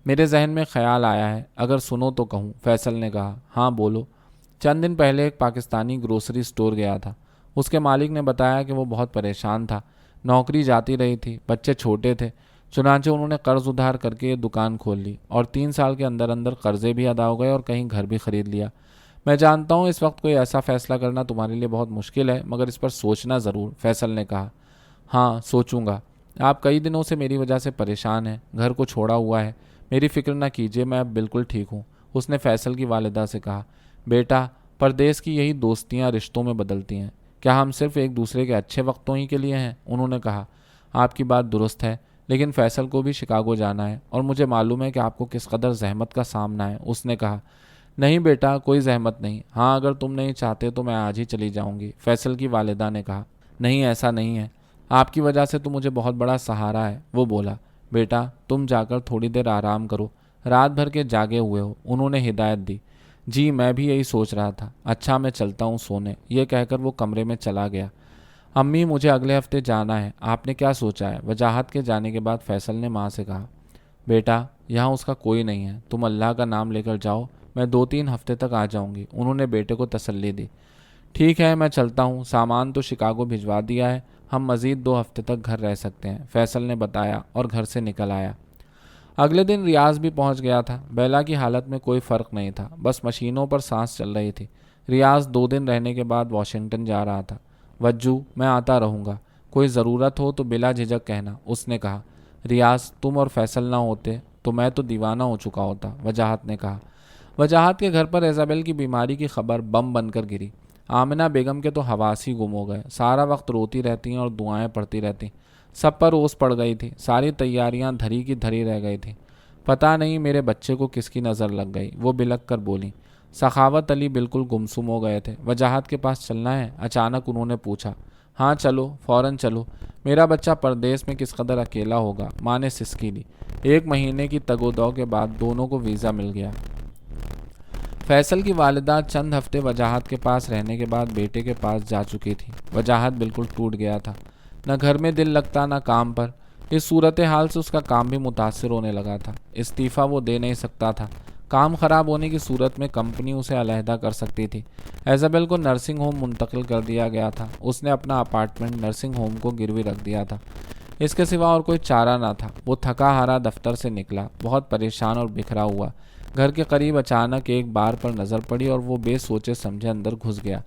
میرے ذہن میں خیال آیا ہے، اگر سنو تو کہوں۔ فیصل نے کہا۔ ہاں بولو۔ چند دن پہلے ایک پاکستانی گروسری سٹور گیا تھا۔ اس کے مالک نے بتایا کہ وہ بہت پریشان تھا، نوکری جاتی رہی تھی، بچے چھوٹے تھے، چنانچہ انہوں نے قرض ادھار کر کے یہ دکان کھول لی، اور 3 سال کے اندر قرضے بھی ادا ہو گئے اور کہیں گھر بھی خرید لیا۔ میں جانتا ہوں اس وقت کوئی ایسا فیصلہ کرنا تمہارے لیے بہت مشکل ہے، مگر اس پر سوچنا ضرور، فیصل نے کہا۔ ہاں سوچوں گا۔ آپ کئی دنوں سے میری وجہ سے پریشان ہیں، گھر کو چھوڑا ہوا ہے، میری فکر نہ کیجیے، میں اب بالکل ٹھیک ہوں، اس نے فیصل کی والدہ سے کہا۔ بیٹا، پردیس کی یہی دوستیاں رشتوں میں بدلتی ہیں، کیا ہم صرف ایک دوسرے کے اچھے وقتوں ہی کے لیے ہیں؟ انہوں نے کہا۔ آپ کی بات درست ہے، لیکن فیصل کو بھی شکاگو جانا ہے، اور مجھے معلوم ہے کہ آپ کو کس قدر زحمت کا سامنا ہے، اس نے کہا۔ نہیں بیٹا، کوئی زحمت نہیں، ہاں اگر تم نہیں چاہتے تو میں آج ہی چلی جاؤں گی، فیصل کی والدہ نے کہا۔ نہیں ایسا نہیں ہے، آپ کی وجہ سے تو مجھے بہت بڑا سہارا ہے، وہ بولا۔ بیٹا تم جا کر تھوڑی دیر آرام کرو، رات بھر کے جاگے ہوئے ہو، انہوں نے ہدایت دی۔ جی میں بھی یہی سوچ رہا تھا، اچھا میں چلتا ہوں سونے، یہ کہہ کر وہ کمرے میں چلا گیا۔ امی مجھے اگلے ہفتے جانا ہے، آپ نے کیا سوچا ہے؟ وجاہت کے جانے کے بعد فیصل نے ماں سے کہا۔ بیٹا یہاں اس کا کوئی نہیں ہے، تم اللہ کا نام لے کر جاؤ، میں 2-3 ہفتے تک آ جاؤں گی، انہوں نے بیٹے کو تسلی دی۔ ٹھیک ہے میں چلتا ہوں، سامان تو شکاگو بھجوا دیا ہے، ہم مزید 2 ہفتے تک گھر رہ سکتے ہیں، فیصل نے بتایا اور گھر سے نکل آیا۔ اگلے دن ریاض بھی پہنچ گیا تھا۔ بیلا کی حالت میں کوئی فرق نہیں تھا، بس مشینوں پر سانس چل رہی تھی۔ ریاض 2 دن رہنے کے بعد واشنگٹن جا رہا تھا۔ وجو میں آتا رہوں گا، کوئی ضرورت ہو تو بلا جھجک کہنا، اس نے کہا۔ ریاض تم اور فیصل نہ ہوتے تو میں تو دیوانہ ہو چکا ہوتا، وجاہت نے کہا۔ وجاہت کے گھر پر ایزابل کی بیماری کی خبر بم بن کر گری۔ آمنہ بیگم کے تو حواس ہی گم ہو گئے، سارا وقت روتی رہتی ہیں اور دعائیں پڑھتی رہتی، سب پر اوس پڑ گئی تھی، ساری تیاریاں دھری کی دھری رہ گئی تھیں۔ پتہ نہیں میرے بچے کو کس کی نظر لگ گئی، وہ بلک کر بولی۔ سخاوت علی بالکل گمسم ہو گئے تھے۔ وجاہت کے پاس چلنا ہے؟ اچانک انہوں نے پوچھا۔ ہاں چلو، فوراً چلو، میرا بچہ پردیس میں کس قدر اکیلا ہوگا، ماں نے سسکی لی۔ 1 مہینے کی تگ و دو کے بعد دونوں کو ویزا مل گیا۔ فیصل کی والدہ چند ہفتے وجاہت کے پاس رہنے کے بعد بیٹے کے پاس جا چکی تھی۔ وجاہت بالکل ٹوٹ گیا تھا، نہ گھر میں دل لگتا نہ کام پر۔ اس صورتحال سے اس کا کام بھی متاثر ہونے لگا تھا، استعفیٰ وہ دے نہیں سکتا تھا، کام خراب ہونے کی صورت میں کمپنی اسے علیحدہ کر سکتی تھی۔ ایزابل کو نرسنگ ہوم منتقل کر دیا گیا تھا، اس نے اپنا اپارٹمنٹ نرسنگ ہوم کو گروی رکھ دیا تھا، اس کے سوا اور کوئی چارہ نہ تھا۔ وہ تھکا ہارا دفتر سے نکلا، بہت پریشان اور بکھرا ہوا۔ گھر کے قریب اچانک ایک بار پر نظر پڑی اور وہ بے سوچے سمجھے اندر گھس گیا۔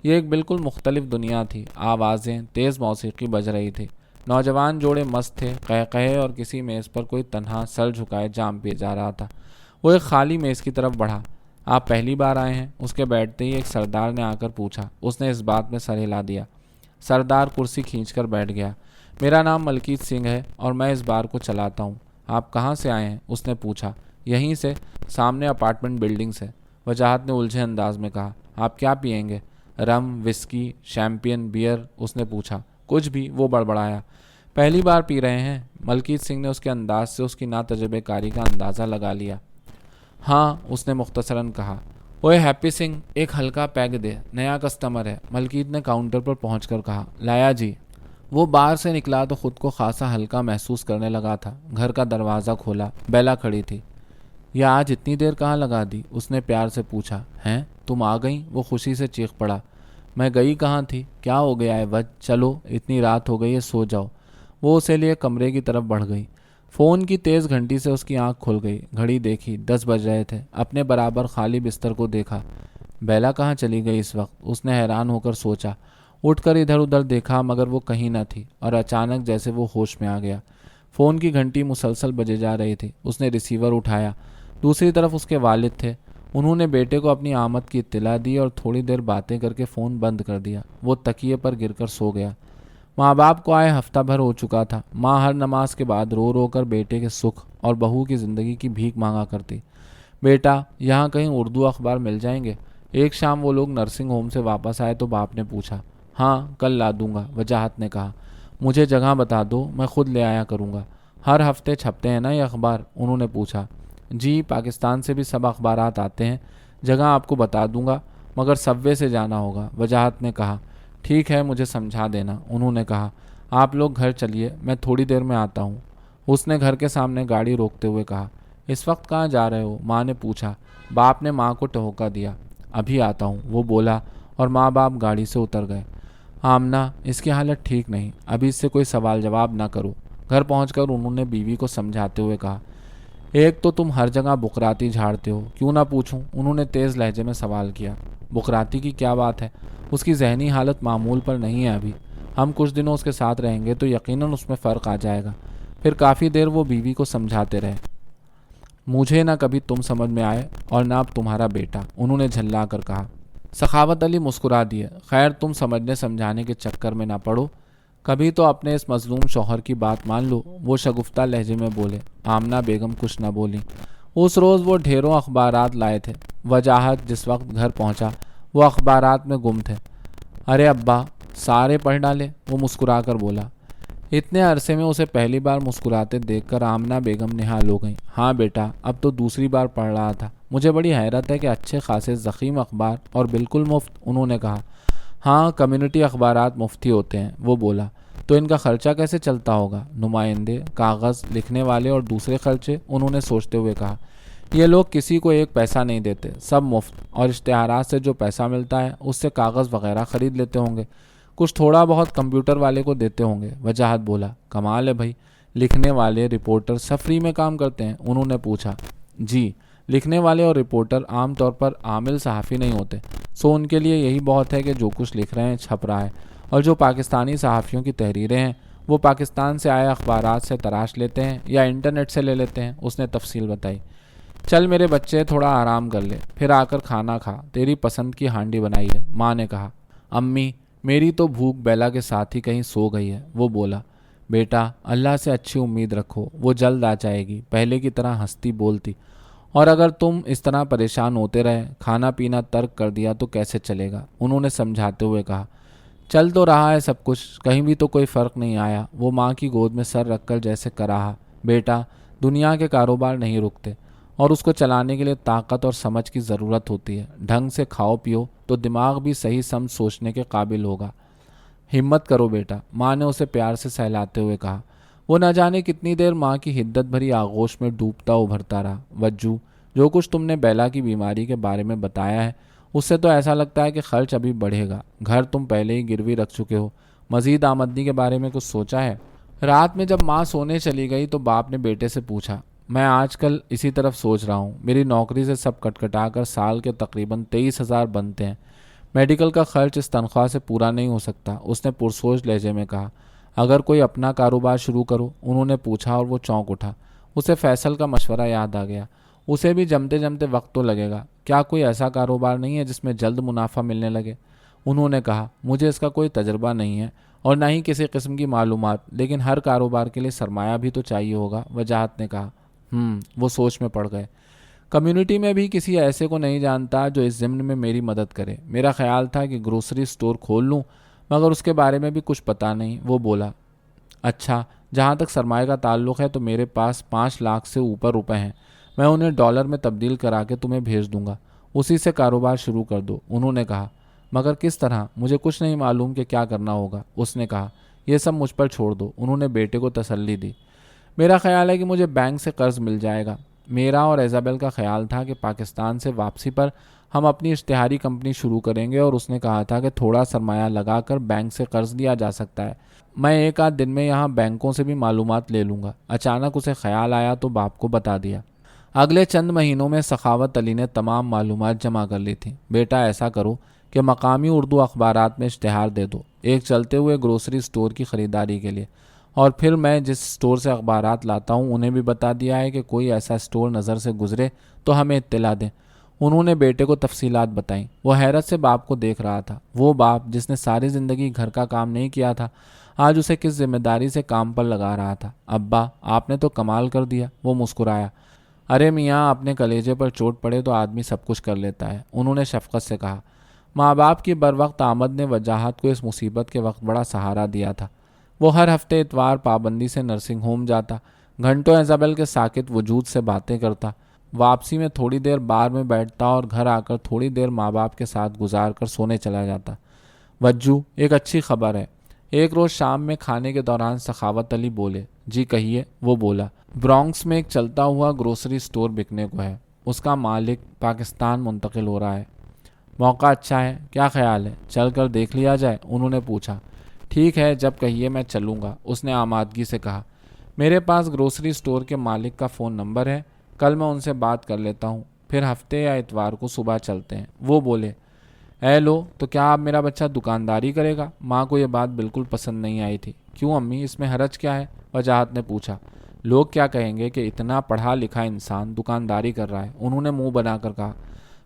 یہ ایک بالکل مختلف دنیا تھی، آوازیں، تیز موسیقی بج رہی تھی، نوجوان جوڑے مست تھے، قہقہے، اور کسی میز پر کوئی تنہا سر جھکائے جام پیے جا رہا تھا۔ وہ ایک خالی میز کی طرف بڑھا۔ آپ پہلی بار آئے ہیں؟ اس کے بیٹھتے ہی ایک سردار نے آ کر پوچھا۔ اس نے اس بات میں سر ہلا دیا۔ سردار کرسی کھینچ کر بیٹھ گیا۔ میرا نام ملکیت سنگھ ہے اور میں اس بار کو چلاتا ہوں۔ آپ کہاں سے آئے ہیں؟ اس نے پوچھا۔ یہیں سے، سامنے اپارٹمنٹ بلڈنگ سے، وجاہت نے الجھے انداز میں کہا۔ آپ کیا پئیں گے؟ رم، وسکی، شیمپین، بیئر؟ اس نے پوچھا۔ کچھ بھی، وہ بڑبڑایا۔ پہلی بار پی رہے ہیں؟ ملکیت سنگھ نے اس کے انداز سے اس کی ناتجربہ کاری کا اندازہ لگا لیا۔ ہاں، اس نے مختصراً کہا۔ اوے ہیپی سنگھ، ایک ہلکا پیگ دے، نیا کسٹمر ہے، ملکیت نے کاؤنٹر پر پہنچ کر کہا۔ لایا جی۔ وہ باہر سے نکلا تو خود کو خاصا ہلکا محسوس کرنے لگا تھا۔ گھر کا دروازہ کھولا، بیلا کھڑی تھی۔ یہ آج اتنی دیر کہاں لگا دی؟ اس نے پیار سے پوچھا۔ ہیں، تم آ گئیں؟ وہ خوشی سے چیخ پڑا۔ میں گئی کہاں تھی؟ کیا ہو گیا ہے وج؟ چلو، اتنی رات ہو گئی ہے، سو جاؤ۔ وہ اسے لیے کمرے کی طرف بڑھ گئی۔ فون کی تیز گھنٹی سے اس کی آنکھ کھل گئی۔ گھڑی دیکھی، 10 بج رہے تھے۔ اپنے برابر خالی بستر کو دیکھا۔ بیلا کہاں چلی گئی اس وقت؟ اس نے حیران ہو کر سوچا۔ اٹھ کر ادھر ادھر دیکھا مگر وہ کہیں نہ تھی، اور اچانک جیسے وہ ہوش میں آ گیا۔ فون کی گھنٹی مسلسل بجے جا رہی تھی۔ اس نے ریسیور اٹھایا۔ دوسری طرف اس کے والد تھے۔ انہوں نے بیٹے کو اپنی آمد کی اطلاع دی اور تھوڑی دیر باتیں کر کے فون بند کر دیا۔ وہ تکیے پر گر کر سو گیا۔ ماں باپ کو آئے ہفتہ بھر ہو چکا تھا۔ ماں ہر نماز کے بعد رو رو کر بیٹے کے سکھ اور بہو کی زندگی کی بھیک مانگا کرتی۔ بیٹا، یہاں کہیں اردو اخبار مل جائیں گے؟ ایک شام وہ لوگ نرسنگ ہوم سے واپس آئے تو باپ نے پوچھا۔ ہاں، کل لا دوں گا، وجاہت نے کہا۔ مجھے جگہ بتا دو، میں خود لے آیا کروں گا۔ ہر ہفتے چھپتے ہیں نا یہ اخبار؟ انہوں نے پوچھا۔ جی، پاکستان سے بھی سب اخبارات آتے ہیں۔ جگہ آپ کو بتا دوں گا، مگر سب وے سے جانا ہوگا، وجاہت نے کہا۔ ٹھیک ہے، مجھے سمجھا دینا، انہوں نے کہا۔ آپ لوگ گھر چلیے، میں تھوڑی دیر میں آتا ہوں، اس نے گھر کے سامنے گاڑی روکتے ہوئے کہا۔ اس وقت کہاں جا رہے ہو؟ ماں نے پوچھا۔ باپ نے ماں کو ٹہوکا دیا۔ ابھی آتا ہوں، وہ بولا، اور ماں باپ گاڑی سے اتر گئے۔ آمنہ، اس کی حالت ٹھیک نہیں، ابھی اس سے کوئی سوال جواب نہ کرو، گھر پہنچ کر انہوں نے بیوی کو سمجھاتے ہوئے کہا۔ ایک تو تم ہر جگہ بکراتی جھاڑتے ہو، کیوں نہ پوچھوں؟ انہوں نے تیز لہجے میں سوال کیا۔ بکراتی کی کیا بات ہے؟ اس کی ذہنی حالت معمول پر نہیں ہے ابھی۔ ہم کچھ دنوں اس کے ساتھ رہیں گے تو یقیناً اس میں فرق آ جائے گا۔ پھر کافی دیر وہ بیوی کو سمجھاتے رہے۔ مجھے نہ کبھی تم سمجھ میں آئے اور نہ اب تمہارا بیٹا، انہوں نے جھلا کر کہا۔ سخاوت علی مسکرا دیے۔ خیر، تم سمجھنے سمجھانے کے چکر میں نہ پڑو، کبھی تو اپنے اس مظلوم شوہر کی بات مان لو، وہ شگفتہ لہجے میں بولے۔ آمنہ بیگم کچھ نہ بولی۔ اس روز وہ ڈھیروں اخبارات لائے تھے۔ وجاہت جس وقت گھر پہنچا وہ اخبارات میں گم تھے۔ ارے ابا، سارے پڑھ ڈالے، وہ مسکرا کر بولا۔ اتنے عرصے میں اسے پہلی بار مسکراتے دیکھ کر آمنہ بیگم نہال ہو گئیں۔ ہاں بیٹا، اب تو دوسری بار پڑھ رہا تھا، مجھے بڑی حیرت ہے کہ اچھے خاصے ضخیم اخبار اور بالکل مفت، انہوں نے کہا۔ ہاں، کمیونٹی اخبارات مفتی ہوتے ہیں، وہ بولا۔ تو ان کا خرچہ کیسے چلتا ہوگا؟ نمائندے، کاغذ، لکھنے والے اور دوسرے خرچے، انہوں نے سوچتے ہوئے کہا۔ یہ لوگ کسی کو ایک پیسہ نہیں دیتے، سب مفت، اور اشتہارات سے جو پیسہ ملتا ہے اس سے کاغذ وغیرہ خرید لیتے ہوں گے، کچھ تھوڑا بہت کمپیوٹر والے کو دیتے ہوں گے، وجاہت بولا۔ کمال ہے بھائی، لکھنے والے، رپورٹر سب فری میں کام کرتے ہیں؟ انہوں نے پوچھا۔ جی، لکھنے والے اور رپورٹر عام طور پر عامل صحافی نہیں ہوتے، سو ان کے لیے یہی بہت ہے کہ جو کچھ لکھ رہے ہیں چھپ رہا ہے، اور جو پاکستانی صحافیوں کی تحریریں ہیں وہ پاکستان سے آئے اخبارات سے تراش لیتے ہیں یا انٹرنیٹ سے لے لیتے ہیں، اس نے تفصیل بتائی۔ چل میرے بچے، تھوڑا آرام کر لے، پھر آ کر کھانا کھا، تیری پسند کی ہانڈی بنائی ہے، ماں نے کہا۔ امی، میری تو بھوک بیلا کے ساتھ ہی کہیں سو گئی ہے، وہ بولا۔ بیٹا، اللہ سے اچھی امید رکھو، وہ جلد آ جائے گی، پہلے کی طرح ہنستی بولتی، اور اگر تم اس طرح پریشان ہوتے رہے، کھانا پینا ترک کر دیا تو کیسے چلے گا؟ انہوں نے سمجھاتے ہوئے کہا۔ چل تو رہا ہے سب کچھ، کہیں بھی تو کوئی فرق نہیں آیا، وہ ماں کی گود میں سر رکھ کر جیسے کراہا۔ بیٹا، دنیا کے کاروبار نہیں رکتے، اور اس کو چلانے کے لیے طاقت اور سمجھ کی ضرورت ہوتی ہے۔ ڈھنگ سے کھاؤ پیو تو دماغ بھی صحیح سمجھ سوچنے کے قابل ہوگا۔ ہمت کرو بیٹا، ماں نے اسے پیار سے سہلاتے ہوئے کہا۔ وہ نہ جانے کتنی دیر ماں کی حدت بھری آغوش میں ڈوبتا ابھرتا رہا۔ وجو، جو کچھ تم نے بیلا کی بیماری کے بارے میں بتایا ہے اس سے تو ایسا لگتا ہے کہ خرچ ابھی بڑھے گا، گھر تم پہلے ہی گروی رکھ چکے ہو، مزید آمدنی کے بارے میں کچھ سوچا ہے؟ رات میں جب ماں سونے چلی گئی تو باپ نے بیٹے سے پوچھا۔ میں آج کل اسی طرف سوچ رہا ہوں، میری نوکری سے سب کٹا کر سال کے تقریباً 23,000 بنتے ہیں، میڈیکل کا خرچ اس تنخواہ سے پورا نہیں ہو سکتا، اس نے پرسوچ لہجے میں کہا۔ اگر کوئی اپنا کاروبار شروع کرو، انہوں نے پوچھا، اور وہ چونک اٹھا۔ اسے فیصل کا مشورہ یاد آ گیا۔ اسے بھی جمتے جمتے وقت تو لگے گا، کیا کوئی ایسا کاروبار نہیں ہے جس میں جلد منافع ملنے لگے؟ انہوں نے کہا۔ مجھے اس کا کوئی تجربہ نہیں ہے، اور نہ ہی کسی قسم کی معلومات، لیکن ہر کاروبار کے لیے سرمایہ بھی تو چاہیے ہوگا، وجاہت نے کہا۔ وہ سوچ میں پڑ گئے۔ کمیونٹی میں بھی کسی ایسے کو نہیں جانتا جو اس ضمن میں میری مدد کرے۔ میرا خیال تھا کہ گروسری سٹور کھول لوں، مگر اس کے بارے میں بھی کچھ پتہ نہیں۔ وہ بولا، اچھا، جہاں تک سرمایہ کا تعلق ہے تو میرے پاس 5 لاکھ سے اوپر روپے ہیں، میں انہیں ڈالر میں تبدیل کرا کے تمہیں بھیج دوں گا، اسی سے کاروبار شروع کر دو۔ انہوں نے کہا، مگر کس طرح؟ مجھے کچھ نہیں معلوم کہ کیا کرنا ہوگا۔ اس نے کہا، یہ سب مجھ پر چھوڑ دو۔ انہوں نے بیٹے کو تسلی دی۔ میرا خیال ہے کہ مجھے بینک سے قرض مل جائے گا۔ میرا اور ایزابل کا خیال تھا کہ پاکستان سے واپسی پر ہم اپنی اشتہاری کمپنی شروع کریں گے، اور اس نے کہا تھا کہ تھوڑا سرمایہ لگا کر بینک سے قرض لیا جا سکتا ہے۔ میں 1 آدھ دن میں یہاں بینکوں سے بھی معلومات لے لوں گا۔ اچانک اسے خیال آیا تو باپ کو بتا دیا۔ اگلے چند مہینوں میں سخاوت علی نے تمام معلومات جمع کر لی تھیں۔ بیٹا، ایسا کرو کہ مقامی اردو اخبارات میں اشتہار دے دو، ایک چلتے ہوئے گروسری سٹور کی خریداری کے لیے، اور پھر میں جس سٹور سے اخبارات لاتا ہوں انہیں بھی بتا دیا ہے کہ کوئی ایسا سٹور نظر سے گزرے تو ہمیں اطلاع دیں۔ انہوں نے بیٹے کو تفصیلات بتائیں۔ وہ حیرت سے باپ کو دیکھ رہا تھا۔ وہ باپ جس نے ساری زندگی گھر کا کام نہیں کیا تھا، آج اسے کس ذمہ داری سے کام پر لگا رہا تھا۔ ابا، آپ نے تو کمال کر دیا۔ وہ مسکرایا۔ ارے میاں، اپنے کلیجے پر چوٹ پڑے تو آدمی سب کچھ کر لیتا ہے، انہوں نے شفقت سے کہا۔ ماں باپ کی بروقت آمد نے وجاہت کو اس مصیبت کے وقت بڑا سہارا دیا تھا۔ وہ ہر ہفتے اتوار پابندی سے نرسنگ ہوم جاتا، گھنٹوں ایزابل کے ساکت وجود سے باتیں کرتا، واپسی میں تھوڑی دیر بار میں بیٹھتا اور گھر آ کر تھوڑی دیر ماں باپ کے ساتھ گزار کر سونے چلا جاتا۔ وجو، ایک اچھی خبر ہے۔ ایک روز شام میں کھانے کے دوران سخاوت علی بولے۔ جی کہیے۔ وہ بولا، برانکس میں ایک چلتا ہوا گروسری سٹور بکنے کو ہے، اس کا مالک پاکستان منتقل ہو رہا ہے۔ موقع اچھا ہے، کیا خیال ہے چل کر دیکھ لیا جائے؟ انہوں نے پوچھا۔ ٹھیک ہے، جب کہیے میں چلوں گا، اس نے آمادگی سے کہا۔ میرے پاس گروسری سٹور کے مالک کا فون نمبر ہے، کل میں ان سے بات کر لیتا ہوں، پھر ہفتے یا اتوار کو صبح چلتے ہیں۔ وہ بولے، اے لو، تو کیا اب میرا بچہ دکانداری کرے گا؟ ماں کو یہ بات بالکل پسند نہیں آئی تھی۔ کیوں امی، اس میں حرج کیا ہے؟ وجاہت نے پوچھا۔ لوگ کیا کہیں گے کہ اتنا پڑھا لکھا انسان دکانداری کر رہا ہے؟ انہوں نے منہ بنا کر کہا۔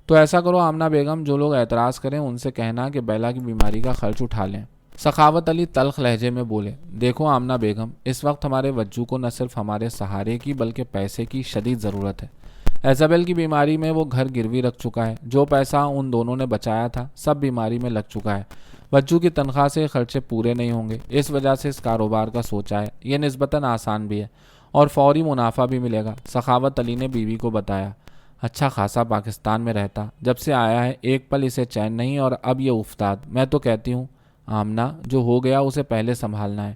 تو ایسا کرو آمنہ بیگم، جو لوگ اعتراض کریں ان سے کہنا کہ بیلا کی بیماری کا خرچ اٹھا لیں۔ سخاوت علی تلخ لہجے میں بولے، دیکھو آمنہ بیگم، اس وقت ہمارے وجو کو نہ صرف ہمارے سہارے کی بلکہ پیسے کی شدید ضرورت ہے۔ ایزابل کی بیماری میں وہ گھر گروی رکھ چکا ہے، جو پیسہ ان دونوں نے بچایا تھا سب بیماری میں لگ چکا ہے۔ وجو کی تنخواہ سے خرچے پورے نہیں ہوں گے، اس وجہ سے اس کاروبار کا سوچا ہے۔ یہ نسبتاً آسان بھی ہے اور فوری منافع بھی ملے گا۔ سخاوت علی نے بیوی کو بتایا۔ اچھا خاصا پاکستان میں رہتا، جب سے آیا ہے ایک پل اسے چین نہیں، اور اب یہ افتاد۔ میں تو کہتی ہوں آمنہ، جو ہو گیا اسے پہلے سنبھالنا ہے۔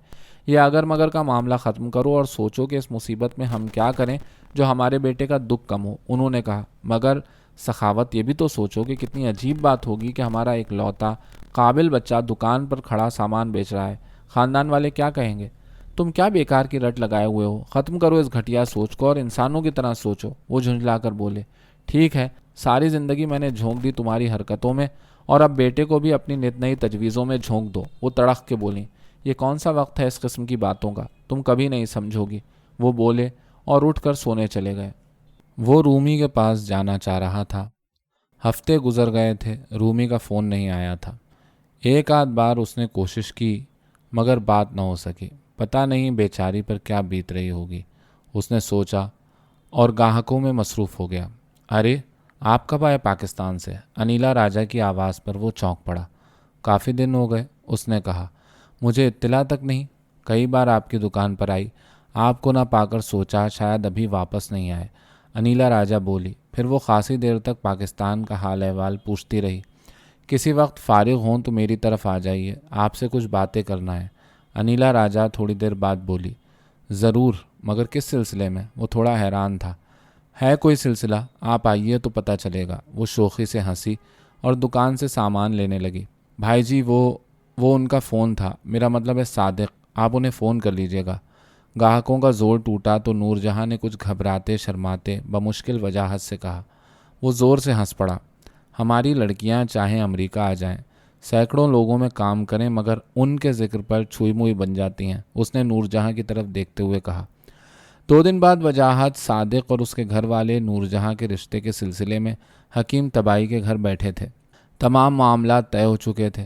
یہ اگر مگر کا معاملہ ختم کرو اور سوچو کہ اس مصیبت میں ہم کیا کریں جو ہمارے بیٹے کا دکھ کم ہو۔ انہوں نے کہا، مگر سخاوت، یہ بھی تو سوچو کہ کتنی عجیب بات ہوگی کہ ہمارا ایک لوتا قابل بچہ دکان پر کھڑا سامان بیچ رہا ہے، خاندان والے کیا کہیں گے؟ تم کیا بیکار کی رٹ لگائے ہوئے ہو؟ ختم کرو اس گھٹیا سوچ کو اور انسانوں کی طرح سوچو۔ وہ جھنجھلا کر بولے، ٹھیک ہے، ساری زندگی میں نے جھونک دی تمہاری حرکتوں میں، اور اب بیٹے کو بھی اپنی نت نئی تجویزوں میں جھونک دو۔ وہ تڑخ کے بولیں، یہ کون سا وقت ہے اس قسم کی باتوں کا؟ تم کبھی نہیں سمجھو گی۔ وہ بولے اور اٹھ کر سونے چلے گئے۔ وہ رومی کے پاس جانا چاہ رہا تھا۔ ہفتے گزر گئے تھے، رومی کا فون نہیں آیا تھا۔ ایک آدھ بار اس نے کوشش کی مگر بات نہ ہو سکی۔ پتہ نہیں بیچاری پر کیا بیت رہی ہوگی، اس نے سوچا، اور گاہکوں میں مصروف ہو گیا۔ ارے آپ کب آئے پاکستان سے؟ انیلا راجہ کی آواز پر وہ چونک پڑا۔ کافی دن ہو گئے، اس نے کہا۔ مجھے اطلاع تک نہیں۔ کئی بار آپ کی دکان پر آئی، آپ کو نہ پا کر سوچا شاید ابھی واپس نہیں آئے۔ انیلا راجہ بولی۔ پھر وہ خاصی دیر تک پاکستان کا حال احوال پوچھتی رہی۔ کسی وقت فارغ ہوں تو میری طرف آ جائیے، آپ سے کچھ باتیں کرنا ہے۔ انیلا راجہ تھوڑی دیر بعد بولی، ضرور، مگر کس سلسلے میں؟ وہ تھوڑا حیران تھا۔ ہے کوئی سلسلہ، آپ آئیے تو پتہ چلے گا۔ وہ شوخی سے ہنسی اور دکان سے سامان لینے لگی۔ بھائی جی، وہ ان کا فون تھا، میرا مطلب ہے صادق، آپ انہیں فون کر لیجئے گا۔ گاہکوں کا زور ٹوٹا تو نور جہاں نے کچھ گھبراتے شرماتے بمشکل وجاہت سے کہا۔ وہ زور سے ہنس پڑا۔ ہماری لڑکیاں چاہیں امریکہ آ جائیں، سینکڑوں لوگوں میں کام کریں، مگر ان کے ذکر پر چھوئی موئی بن جاتی ہیں، اس نے نور جہاں کی طرف دیکھتے ہوئے کہا۔ 2 دن بعد وجاہت، صادق اور اس کے گھر والے نور جہاں کے رشتے کے سلسلے میں حکیم طبائی کے گھر بیٹھے تھے۔ تمام معاملات طے ہو چکے تھے۔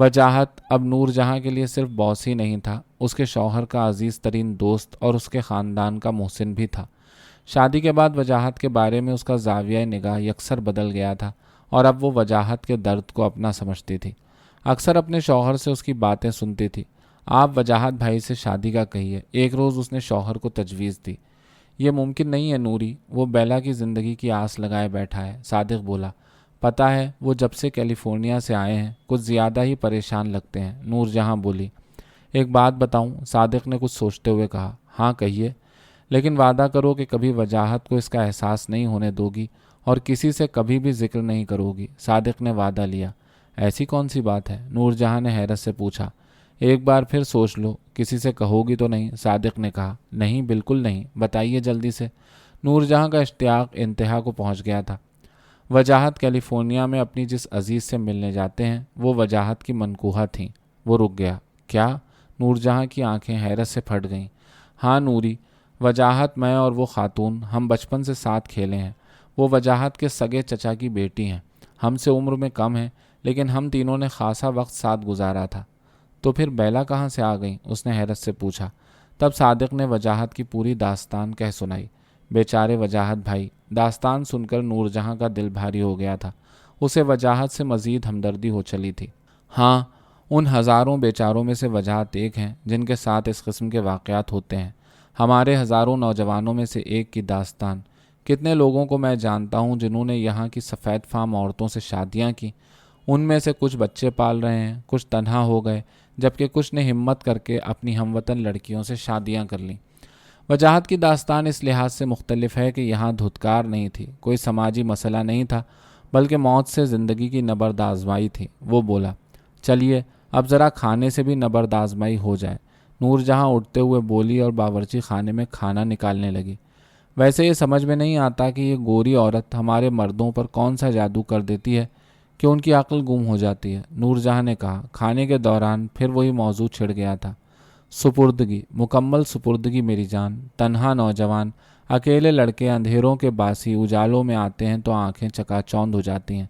وجاہت اب نور جہاں کے لیے صرف باس ہی نہیں تھا، اس کے شوہر کا عزیز ترین دوست اور اس کے خاندان کا محسن بھی تھا۔ شادی کے بعد وجاہت کے بارے میں اس کا زاویہ نگاہ یکسر بدل گیا تھا اور اب وہ وجاہت کے درد کو اپنا سمجھتی تھی۔ اکثر اپنے شوہر سے اس کی باتیں سنتی تھی۔ آپ وجاہت بھائی سے شادی کا کہیے۔ ایک روز اس نے شوہر کو تجویز دی۔ یہ ممکن نہیں ہے نوری، وہ بیلا کی زندگی کی آس لگائے بیٹھا ہے۔ صادق بولا، پتہ ہے وہ جب سے کیلیفورنیا سے آئے ہیں کچھ زیادہ ہی پریشان لگتے ہیں۔ نور جہاں بولی، ایک بات بتاؤں؟ صادق نے کچھ سوچتے ہوئے کہا، ہاں کہیے، لیکن وعدہ کرو کہ کبھی وجاہت کو اس کا احساس نہیں ہونے دو گی اور کسی سے کبھی بھی ذکر نہیں کرو گی۔ صادق نے وعدہ لیا۔ ایسی کون سی بات ہے؟ نور جہاں نے حیرت سے پوچھا۔ ایک بار پھر سوچ لو، کسی سے کہو گی تو نہیں؟ صادق نے کہا۔ نہیں، بالکل نہیں، بتائیے جلدی سے۔ نور جہاں کا اشتیاق انتہا کو پہنچ گیا تھا۔ وجاہت کیلیفورنیا میں اپنی جس عزیز سے ملنے جاتے ہیں وہ وجاہت کی منکوہہ تھیں۔ وہ رک گیا۔ کیا؟ نور جہاں کی آنکھیں حیرت سے پھٹ گئیں۔ ہاں نوری، وجاہت، میں اور وہ خاتون ہم بچپن سے ساتھ کھیلے ہیں۔ وہ وجاہت کے سگے چچا کی بیٹی ہیں، ہم سے عمر میں کم ہیں، لیکن ہم تینوں نے خاصا وقت ساتھ گزارا تھا۔ تو پھر بیلا کہاں سے آ گئیں؟ اس نے حیرت سے پوچھا۔ تب صادق نے وجاہت کی پوری داستان کہہ سنائی۔ بیچارے وجاہت بھائی! داستان سن کر نور جہاں کا دل بھاری ہو گیا تھا۔ اسے وجاہت سے مزید ہمدردی ہو چلی تھی۔ ہاں، ان ہزاروں بیچاروں میں سے وجاہت ایک ہیں جن کے ساتھ اس قسم کے واقعات ہوتے ہیں۔ ہمارے ہزاروں نوجوانوں میں سے ایک کی داستان۔ کتنے لوگوں کو میں جانتا ہوں جنہوں نے یہاں کی سفید فام عورتوں سے شادیاں کی۔ ان میں سے کچھ بچے پال رہے ہیں، کچھ تنہا ہو گئے، جبکہ کچھ نے ہمت کر کے اپنی ہم وطن لڑکیوں سے شادیاں کر لیں۔ وجاہت کی داستان اس لحاظ سے مختلف ہے کہ یہاں دھتکار نہیں تھی، کوئی سماجی مسئلہ نہیں تھا، بلکہ موت سے زندگی کی نبرد آزمائی تھی۔ وہ بولا، چلیے اب ذرا کھانے سے بھی نبرد آزمائی ہو جائے۔ نور جہاں اٹھتے ہوئے بولی اور باورچی خانے میں کھانا نکالنے لگی۔ ویسے یہ سمجھ میں نہیں آتا کہ یہ گوری عورت ہمارے مردوں پر کون سا جادو کر دیتی ہے کہ ان کی عقل گم ہو جاتی ہے، نور جہاں نے کہا۔ کھانے کے دوران پھر وہی موضوع چھڑ گیا تھا۔ سپردگی، مکمل سپردگی میری جان۔ تنہا نوجوان، اکیلے لڑکے اندھیروں کے باسی اجالوں میں آتے ہیں تو آنکھیں چکا چوند ہو جاتی ہیں،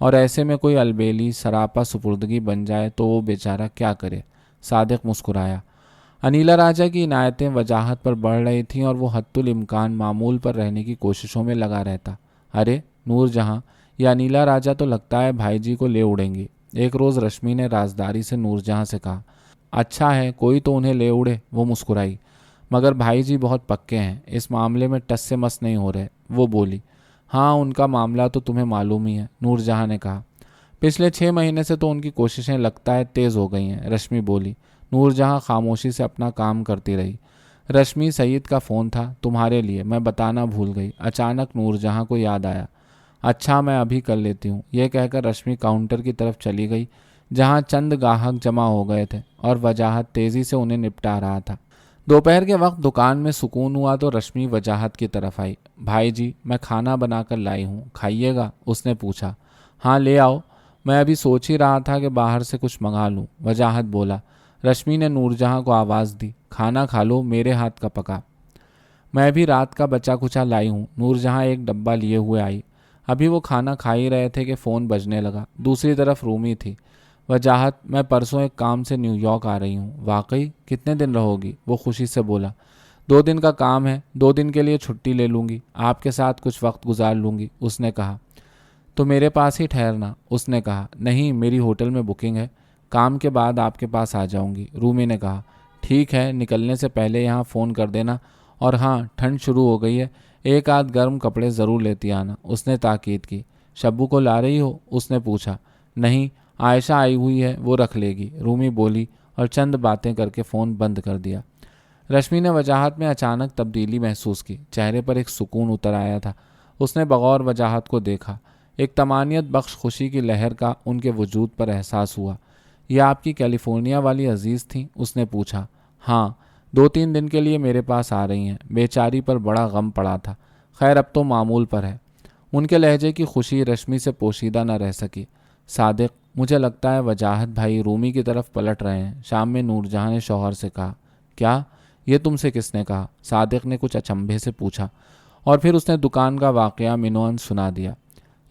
اور ایسے میں کوئی البیلی سراپا سپردگی بن جائے تو وہ بیچارہ کیا کرے؟ صادق مسکرایا۔ انیلا راجہ کی عنایتیں وجاہت پر بڑھ رہی تھیں اور وہ حتی الامکان معمول پر رہنے کی کوششوں میں لگا رہتا۔ ارے نور جہاں، یہ انیلا راجہ تو لگتا ہے بھائی جی کو لے اڑیں گی۔ ایک روز رشمی نے رازداری سے نور جہاں سے کہا۔ اچھا ہے، کوئی تو انہیں لے اڑے، وہ مسکرائی۔ مگر بھائی جی بہت پکے ہیں، اس معاملے میں ٹس سے مس نہیں ہو رہے، وہ بولی۔ ہاں، ان کا معاملہ تو تمہیں معلوم ہی ہے، نور جہاں نے کہا۔ پچھلے 6 مہینے سے تو ان کی کوششیں لگتا ہے تیز ہو گئی ہیں، رشمی بولی۔ نور جہاں خاموشی سے اپنا کام کرتی رہی۔ رشمی، سعید کا فون تھا تمہارے لیے، میں بتانا بھول گئی۔ اچانک نور جہاں کو یاد آیا۔ اچھا، میں ابھی کر لیتی ہوں، یہ کہہ کر رشمی کاؤنٹر کی طرف چلی گئی جہاں چند گاہک جمع ہو گئے تھے اور وجاہت تیزی سے انہیں نپٹا رہا تھا۔ دوپہر کے وقت دکان میں سکون ہوا تو رشمی وجاہت کی طرف آئی۔ بھائی جی، میں کھانا بنا کر لائی ہوں، کھائیے گا؟ اس نے پوچھا۔ ہاں لے آؤ، میں ابھی سوچ ہی رہا تھا کہ باہر سے کچھ منگا لوں، وجاہت بولا۔ رشمی نے نور جہاں کو آواز دی، کھانا کھا لو، میرے ہاتھ کا پکا۔ میں بھی رات کا بچا کچا لائی ہوں، نور جہاں ایک ڈبہ لیے ہوئے آئی۔ ابھی وہ کھانا کھا ہی رہے تھے کہ فون بجنے لگا۔ دوسری طرف رومی تھی۔ وجاہت، میں پرسوں ایک کام سے نیو یارک آ رہی ہوں۔ واقعی؟ کتنے دن رہو گی؟ وہ خوشی سے بولا۔ 2 دن کا کام ہے، 2 دن کے لیے چھٹی لے لوں گی، آپ کے ساتھ کچھ وقت گزار لوں گی، اس نے کہا۔ تو میرے پاس ہی ٹھہرنا، اس نے کہا۔ نہیں، میری ہوٹل میں بکنگ ہے، کام کے بعد آپ کے پاس آ جاؤں گی، رومی نے کہا۔ ٹھیک ہے، نکلنے سے پہلے یہاں فون کر دینا، اور ہاں، ٹھنڈ شروع ہو گئی ہے، ایک آدھ گرم کپڑے ضرور لیتی آنا، اس نے تاکید کی۔ شبو کو لا رہی ہو؟ اس نے پوچھا۔ نہیں، عائشہ آئی ہوئی ہے، وہ رکھ لے گی، رومی بولی اور چند باتیں کر کے فون بند کر دیا۔ رشمی نے وجاہت میں اچانک تبدیلی محسوس کی، چہرے پر ایک سکون اتر آیا تھا۔ اس نے بغور وجاہت کو دیکھا، ایک طمانینت بخش خوشی کی لہر کا ان کے وجود پر احساس ہوا۔ یہ آپ کی کیلیفورنیا والی عزیز تھیں؟ اس نے پوچھا۔ ہاں، 2-3 دن کے لیے میرے پاس آ رہی ہیں، بیچاری پر بڑا غم پڑا تھا، خیر اب تو معمول پر ہے۔ ان کے لہجے کی خوشی رشمی سے پوشیدہ نہ رہ سکی۔ صادق، مجھے لگتا ہے وجاہت بھائی رومی کی طرف پلٹ رہے ہیں، شام میں نور جہاں نے شوہر سے کہا۔ کیا؟ یہ تم سے کس نے کہا؟ صادق نے کچھ اچنبھے سے پوچھا، اور پھر اس نے دکان کا واقعہ منوان سنا دیا۔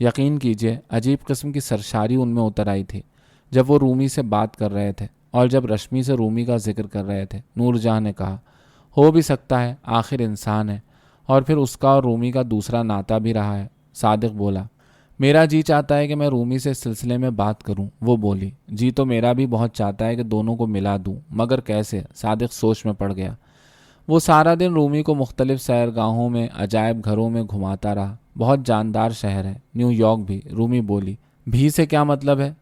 یقین کیجئے، عجیب قسم کی سرشاری ان میں اتر آئی تھی۔ جب وہ رومی سے بات کر رہے تھے اور جب رشمی سے رومی کا ذکر کر رہے تھے۔ نور جہاں نے کہا، ہو بھی سکتا ہے، آخر انسان ہے، اور پھر اس کا اور رومی کا دوسرا ناتا بھی رہا ہے۔ صادق بولا، میرا جی چاہتا ہے کہ میں رومی سے اس سلسلے میں بات کروں۔ وہ بولی، جی تو میرا بھی بہت چاہتا ہے کہ دونوں کو ملا دوں، مگر کیسے؟ صادق سوچ میں پڑ گیا۔ وہ سارا دن رومی کو مختلف سیرگاہوں میں، عجائب گھروں میں گھماتا رہا۔ بہت جاندار شہر ہے، نیو یارک بھی۔ رومی بولی، بھی سے کیا مطلب ہے؟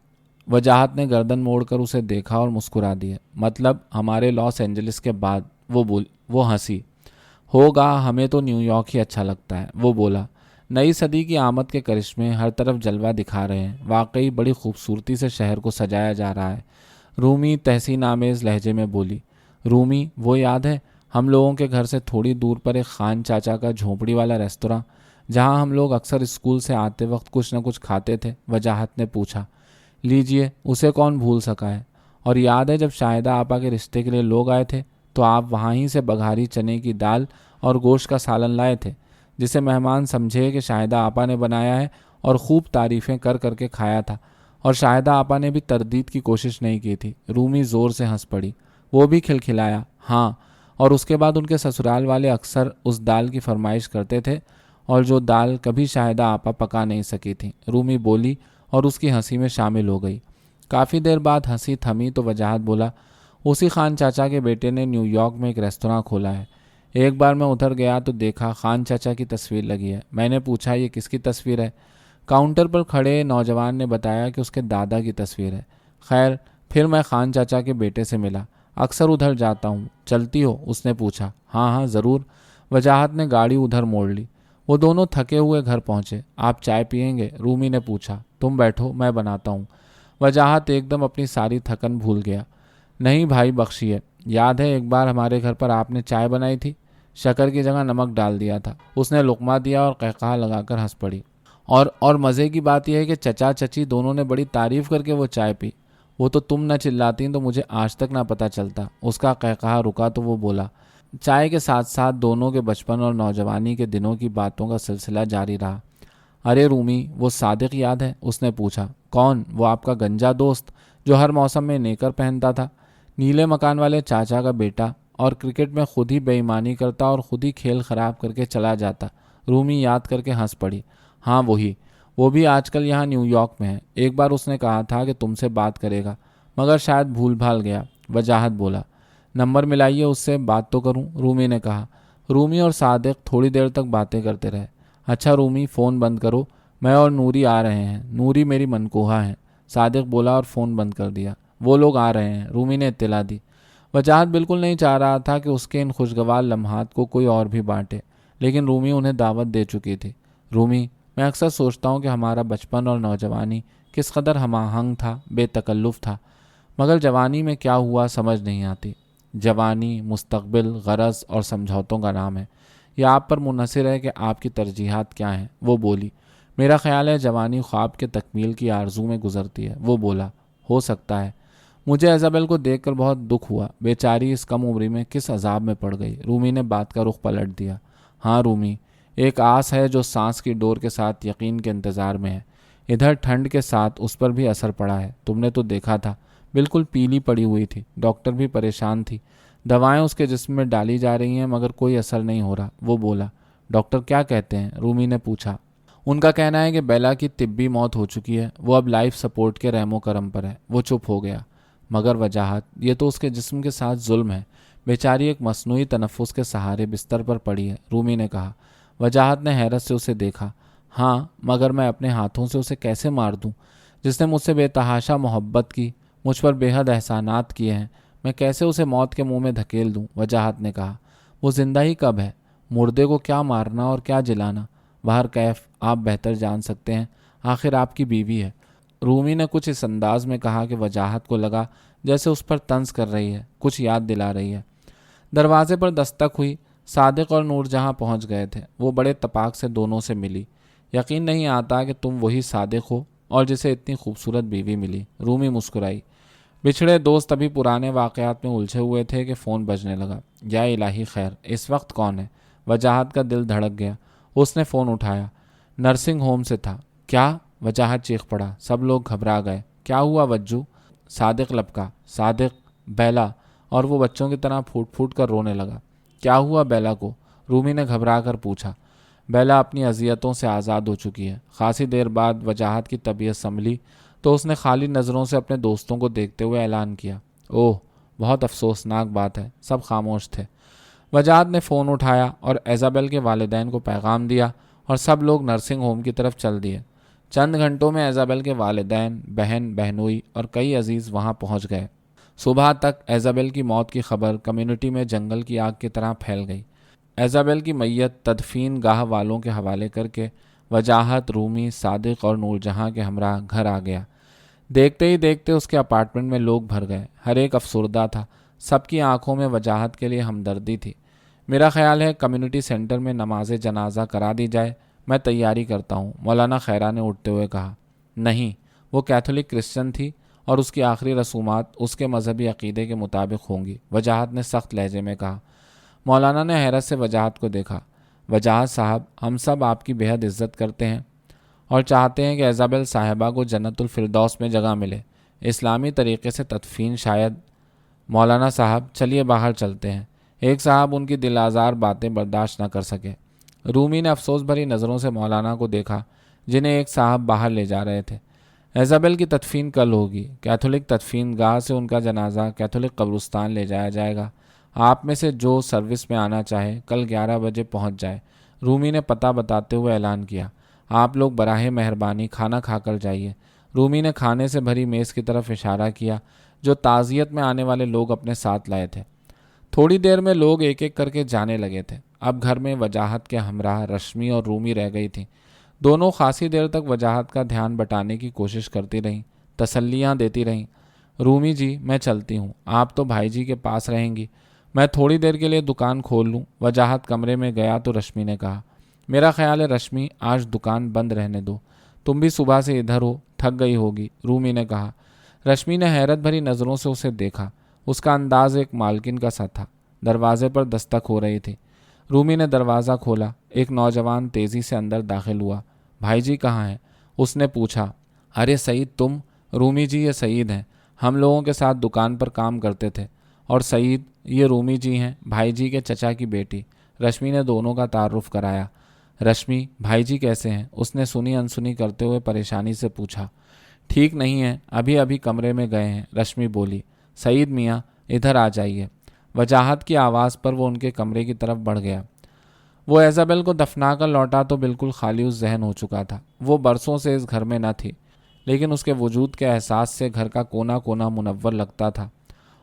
وجاہت نے گردن موڑ کر اسے دیکھا اور مسکرا دیا۔ مطلب ہمارے لاس اینجلس کے بعد۔ وہ ہنسی۔ ہوگا، ہمیں تو نیو یارک ہی اچھا لگتا ہے۔ وہ بولا، نئی صدی کی آمد کے کرشمے ہر طرف جلوہ دکھا رہے ہیں، واقعی بڑی خوبصورتی سے شہر کو سجایا جا رہا ہے۔ رومی تحسین آمیز لہجے میں بولی، رومی، وہ یاد ہے ہم لوگوں کے گھر سے تھوڑی دور پر ایک خان چاچا کا جھونپڑی والا ریستوراں، جہاں ہم لوگ اکثر اسکول سے آتے وقت کچھ نہ کچھ کھاتے تھے؟ وجاہت نے پوچھا۔ لیجئے، اسے کون بھول سکا ہے؟ اور یاد ہے جب شاہدہ آپا کے رشتے کے لیے لوگ آئے تھے تو آپ وہاں ہی سے بگھاری چنے کی دال اور گوشت کا سالن لائے تھے، جسے مہمان سمجھے کہ شاہدہ آپا نے بنایا ہے، اور خوب تعریفیں کر کر کے کھایا تھا، اور شاہدہ آپا نے بھی تردید کی کوشش نہیں کی تھی۔ رومی زور سے ہنس پڑی۔ وہ بھی کھلکھلایا، ہاں، اور اس کے بعد ان کے سسرال والے اکثر اس دال کی فرمائش کرتے تھے، اور جو دال کبھی شاہدہ آپا پکا نہیں سکی تھی۔ رومی بولی اور اس کی ہنسی میں شامل ہو گئی۔ کافی دیر بعد ہنسی تھمی تو وجاہت بولا، اسی خان چاچا کے بیٹے نے نیو یارک میں ایک ریستوراں کھولا ہے۔ ایک بار میں ادھر گیا تو دیکھا خان چاچا کی تصویر لگی ہے۔ میں نے پوچھا، یہ کس کی تصویر ہے؟ کاؤنٹر پر کھڑے نوجوان نے بتایا کہ اس کے دادا کی تصویر ہے۔ خیر، پھر میں خان چاچا کے بیٹے سے ملا، اکثر ادھر جاتا ہوں، چلتی ہو؟ اس نے پوچھا۔ ہاں ہاں ضرور۔ وجاہت نے گاڑی ادھر موڑ لی۔ وہ دونوں تھکے ہوئے گھر پہنچے۔ آپ چائے پئیں گے؟ رومی نے پوچھا۔ تم بیٹھو، میں بناتا ہوں۔ وجاہت ایک دم اپنی ساری تھکن بھول گیا۔ نہیں بھائی بخشیے، یاد ہے ایک بار ہمارے گھر پر آپ نے چائے بنائی تھی؟ شکر کی جگہ نمک ڈال دیا تھا۔ اس نے لقمہ دیا اور قہقہہ لگا کر ہنس پڑی۔ اور مزے کی بات یہ ہے کہ چچا چچی دونوں نے بڑی تعریف کر کے وہ چائے پی۔ وہ تو تم نہ چلاتی تو مجھے آج تک نہ پتہ چلتا۔ اس کا قہقہہ رکا تو وہ بولا۔ چائے کے ساتھ ساتھ دونوں کے بچپن اور نوجوانی کے دنوں کی باتوں کا سلسلہ جاری رہا۔ ارے رومی، وہ صادق یاد ہے؟ اس نے پوچھا۔ کون؟ وہ آپ کا گنجا دوست جو ہر موسم میں نیکر پہنتا تھا، نیلے مکان والے چاچا کا بیٹا، اور کرکٹ میں خود ہی بے ایمانی کرتا اور خود ہی کھیل خراب کر کے چلا جاتا؟ رومی یاد کر کے ہنس پڑی۔ ہاں وہی، وہ بھی آج کل یہاں نیو یارک میں ہے۔ ایک بار اس نے کہا تھا کہ تم سے بات کرے گا، مگر شاید بھول بھال گیا۔ وجاہت بولا، نمبر ملائیے اس سے، بات تو کروں۔ رومی نے کہا۔ رومی اور صادق تھوڑی دیر تک باتیں کرتے رہے۔ اچھا رومی، فون بند کرو، میں اور نوری آ رہے ہیں۔ نوری میری منکوہا ہے، صادق بولا اور فون بند کر دیا۔ وہ لوگ آ رہے ہیں، رومی نے اطلاع دی۔ وجاہت بالکل نہیں چاہ رہا تھا کہ اس کے ان خوشگوار لمحات کو کوئی اور بھی بانٹے، لیکن رومی انہیں دعوت دے چکی تھی۔ رومی، میں اکثر سوچتا ہوں کہ ہمارا بچپن اور نوجوانی کس قدر ہم آہنگ تھا، بے تکلف تھا، مگر جوانی میں کیا ہوا سمجھ نہیں آتی۔ جوانی مستقبل، غرض اور سمجھوتوں کا نام ہے۔ یہ آپ پر منحصر ہے کہ آپ کی ترجیحات کیا ہیں۔ وہ بولی، میرا خیال ہے جوانی خواب کے تکمیل کی آرزو میں گزرتی ہے۔ وہ بولا، ہو سکتا ہے۔ مجھے ایزابیل کو دیکھ کر بہت دکھ ہوا، بیچاری اس کم عمری میں کس عذاب میں پڑ گئی۔ رومی نے بات کا رخ پلٹ دیا۔ ہاں رومی، ایک آس ہے جو سانس کی ڈور کے ساتھ یقین کے انتظار میں ہے۔ ادھر ٹھنڈ کے ساتھ اس پر بھی اثر پڑا ہے، تم نے تو دیکھا تھا، بالکل پیلی پڑی ہوئی تھی، ڈاکٹر بھی پریشان تھی، دوائیں اس کے جسم میں ڈالی جا رہی ہیں مگر کوئی اثر نہیں ہو رہا۔ وہ بولا، ڈاکٹر کیا کہتے ہیں؟ رومی نے پوچھا۔ ان کا کہنا ہے کہ بیلا کی طبی موت ہو چکی ہے، وہ اب لائف سپورٹ کے رحم و کرم پر ہے۔ وہ چپ ہو گیا۔ مگر وجاہت، یہ تو اس کے جسم کے ساتھ ظلم ہے، بیچاری ایک مصنوعی تنفس کے سہارے بستر پر پڑی ہے۔ رومی نے کہا۔ وجاہت نے حیرت سے اسے دیکھا۔ ہاں، مگر میں اپنے ہاتھوں سے اسے کیسے مار دوں؟ جس نے مجھ سے بے تحاشا محبت کی، مجھ پر بے حد احسانات کیے ہیں، میں کیسے اسے موت کے منہ میں دھکیل دوں؟ وجاہت نے کہا۔ وہ زندہ ہی کب ہے؟ مردے کو کیا مارنا اور کیا جلانا؟ بہر کیف آپ بہتر جان سکتے ہیں، آخر آپ کی بیوی ہے۔ رومی نے کچھ اس انداز میں کہا کہ وجاہت کو لگا جیسے اس پر طنز کر رہی ہے، کچھ یاد دلا رہی ہے۔ دروازے پر دستک ہوئی۔ صادق اور نور جہاں پہنچ گئے تھے۔ وہ بڑے تپاک سے دونوں سے ملی۔ یقین نہیں آتا کہ تم وہی صادق ہو اور جسے اتنی خوبصورت بیوی ملی۔ رومی مسکرائی۔ بچھڑے دوست ابھی پرانے واقعات میں الجھے ہوئے تھے کہ فون بجنے لگا۔ یا الہی خیر، اس وقت کون ہے؟ وجاہت کا دل دھڑک گیا۔ اس نے فون اٹھایا۔ نرسنگ ہوم سے تھا۔ کیا؟ وجاہت چیخ پڑا۔ سب لوگ گھبرا گئے۔ کیا ہوا وجو؟ صادق لپکا، صادق، بیلا، اور وہ بچوں کی طرح پھوٹ پھوٹ کر رونے لگا۔ کیا ہوا بیلا کو؟ رومی نے گھبرا کر پوچھا۔ بیلا اپنی اذیتوں سے آزاد ہو چکی ہے۔ خاصی دیر بعد وجاہت کی طبیعت سنبھلی تو اس نے خالی نظروں سے اپنے دوستوں کو دیکھتے ہوئے اعلان کیا، اوہ بہت افسوسناک بات ہے۔ سب خاموش تھے۔ وجاہت نے فون اٹھایا اور ایزابل کے والدین کو پیغام دیا اور سب لوگ نرسنگ ہوم کی طرف چل دیے۔ چند گھنٹوں میں ایزابل کے والدین، بہن، بہنوئی اور کئی عزیز وہاں پہنچ گئے۔ صبح تک ایزابل کی موت کی خبر کمیونٹی میں جنگل کی آگ کی طرح پھیل گئی۔ ایزابل کی میت تدفین گاہ والوں کے حوالے کر کے وجاہت، رومی، صادق اور نور جہاں کے ہمراہ گھر آ گیا۔ دیکھتے ہی دیکھتے اس کے اپارٹمنٹ میں لوگ بھر گئے۔ ہر ایک افسردہ تھا۔ سب کی آنکھوں میں وجاہت کے لیے ہمدردی تھی۔ میرا خیال ہے کمیونٹی سینٹر میں نماز جنازہ کرا دی جائے، میں تیاری کرتا ہوں، مولانا خیرہ نے اٹھتے ہوئے کہا۔ نہیں، وہ کیتھولک کرسچن تھی اور اس کی آخری رسومات اس کے مذہبی عقیدے کے مطابق ہوں گی، وجاہت نے سخت لہجے میں کہا۔ مولانا نے حیرت سے وجاہت کو دیکھا۔ وجاہت صاحب، ہم سب آپ کی بہت عزت کرتے ہیں اور چاہتے ہیں کہ ایزابل صاحبہ کو جنت الفردوس میں جگہ ملے۔ اسلامی طریقے سے تدفین شاید۔ مولانا صاحب، چلیے باہر چلتے ہیں۔ ایک صاحب ان کی دل آزار باتیں برداشت نہ کر سکے۔ رومی نے افسوس بھری نظروں سے مولانا کو دیکھا جنہیں ایک صاحب باہر لے جا رہے تھے۔ ایزابل کی تدفین کل ہوگی۔ کیتھولک تدفین گاہ سے ان کا جنازہ کیتھولک قبرستان لے جایا جائے گا۔ آپ میں سے جو سروس میں آنا چاہے کل 11 بجے پہنچ جائے، رومی نے پتہ بتاتے ہوئے اعلان کیا۔ آپ لوگ براہ مہربانی کھانا کھا کر جائیے۔ رومی نے کھانے سے بھری میز کی طرف اشارہ کیا جو تعزیت میں آنے والے لوگ اپنے ساتھ لائے تھے۔ تھوڑی دیر میں لوگ ایک ایک کر کے جانے لگے تھے۔ اب گھر میں وجاہت کے ہمراہ رشمی اور رومی رہ گئی تھیں۔ دونوں خاصی دیر تک وجاہت کا دھیان بٹانے کی کوشش کرتی رہیں، تسلیاں دیتی رہیں۔ رومی جی، میں چلتی ہوں، آپ تو بھائی جی کے پاس رہیں گی، میں تھوڑی دیر کے لیے دکان کھول لوں۔ وجاہت کمرے میں گیا تو رشمی نے کہا، میرا خیال ہے رشمی آج دکان بند رہنے دو، تم بھی صبح سے ادھر ہو، تھک گئی ہوگی، رومی نے کہا۔ رشمی نے حیرت بھری نظروں سے اسے دیکھا۔ اس کا انداز ایک مالکن کا سا تھا۔ دروازے پر دستک ہو رہی تھی۔ رومی نے دروازہ کھولا۔ ایک نوجوان تیزی سے اندر داخل ہوا۔ بھائی جی کہاں ہیں؟ اس نے پوچھا۔ ارے سعید تم؟ رومی جی یہ سعید ہیں، ہم لوگوں کے ساتھ دکان پر کام کرتے تھے۔ اور سعید یہ رومی جی ہیں، بھائی جی کے چچا کی بیٹی۔ رشمی نے دونوں کا تعارف کرایا۔ رشمی، بھائی جی کیسے ہیں؟ اس نے سنی انسنی کرتے ہوئے پریشانی سے پوچھا۔ ٹھیک نہیں ہیں، ابھی کمرے میں گئے ہیں، رشمی بولی۔ سعید میاں ادھر آ جائیے۔ وجاہت کی آواز پر وہ ان کے کمرے کی طرف بڑھ گیا۔ وہ ایزابل کو دفنا کر لوٹا تو بالکل خالی اس ذہن ہو چکا تھا۔ وہ برسوں سے اس گھر میں نہ تھی، لیکن اس کے وجود کے احساس سے گھر کا کونا کونا منور لگتا تھا،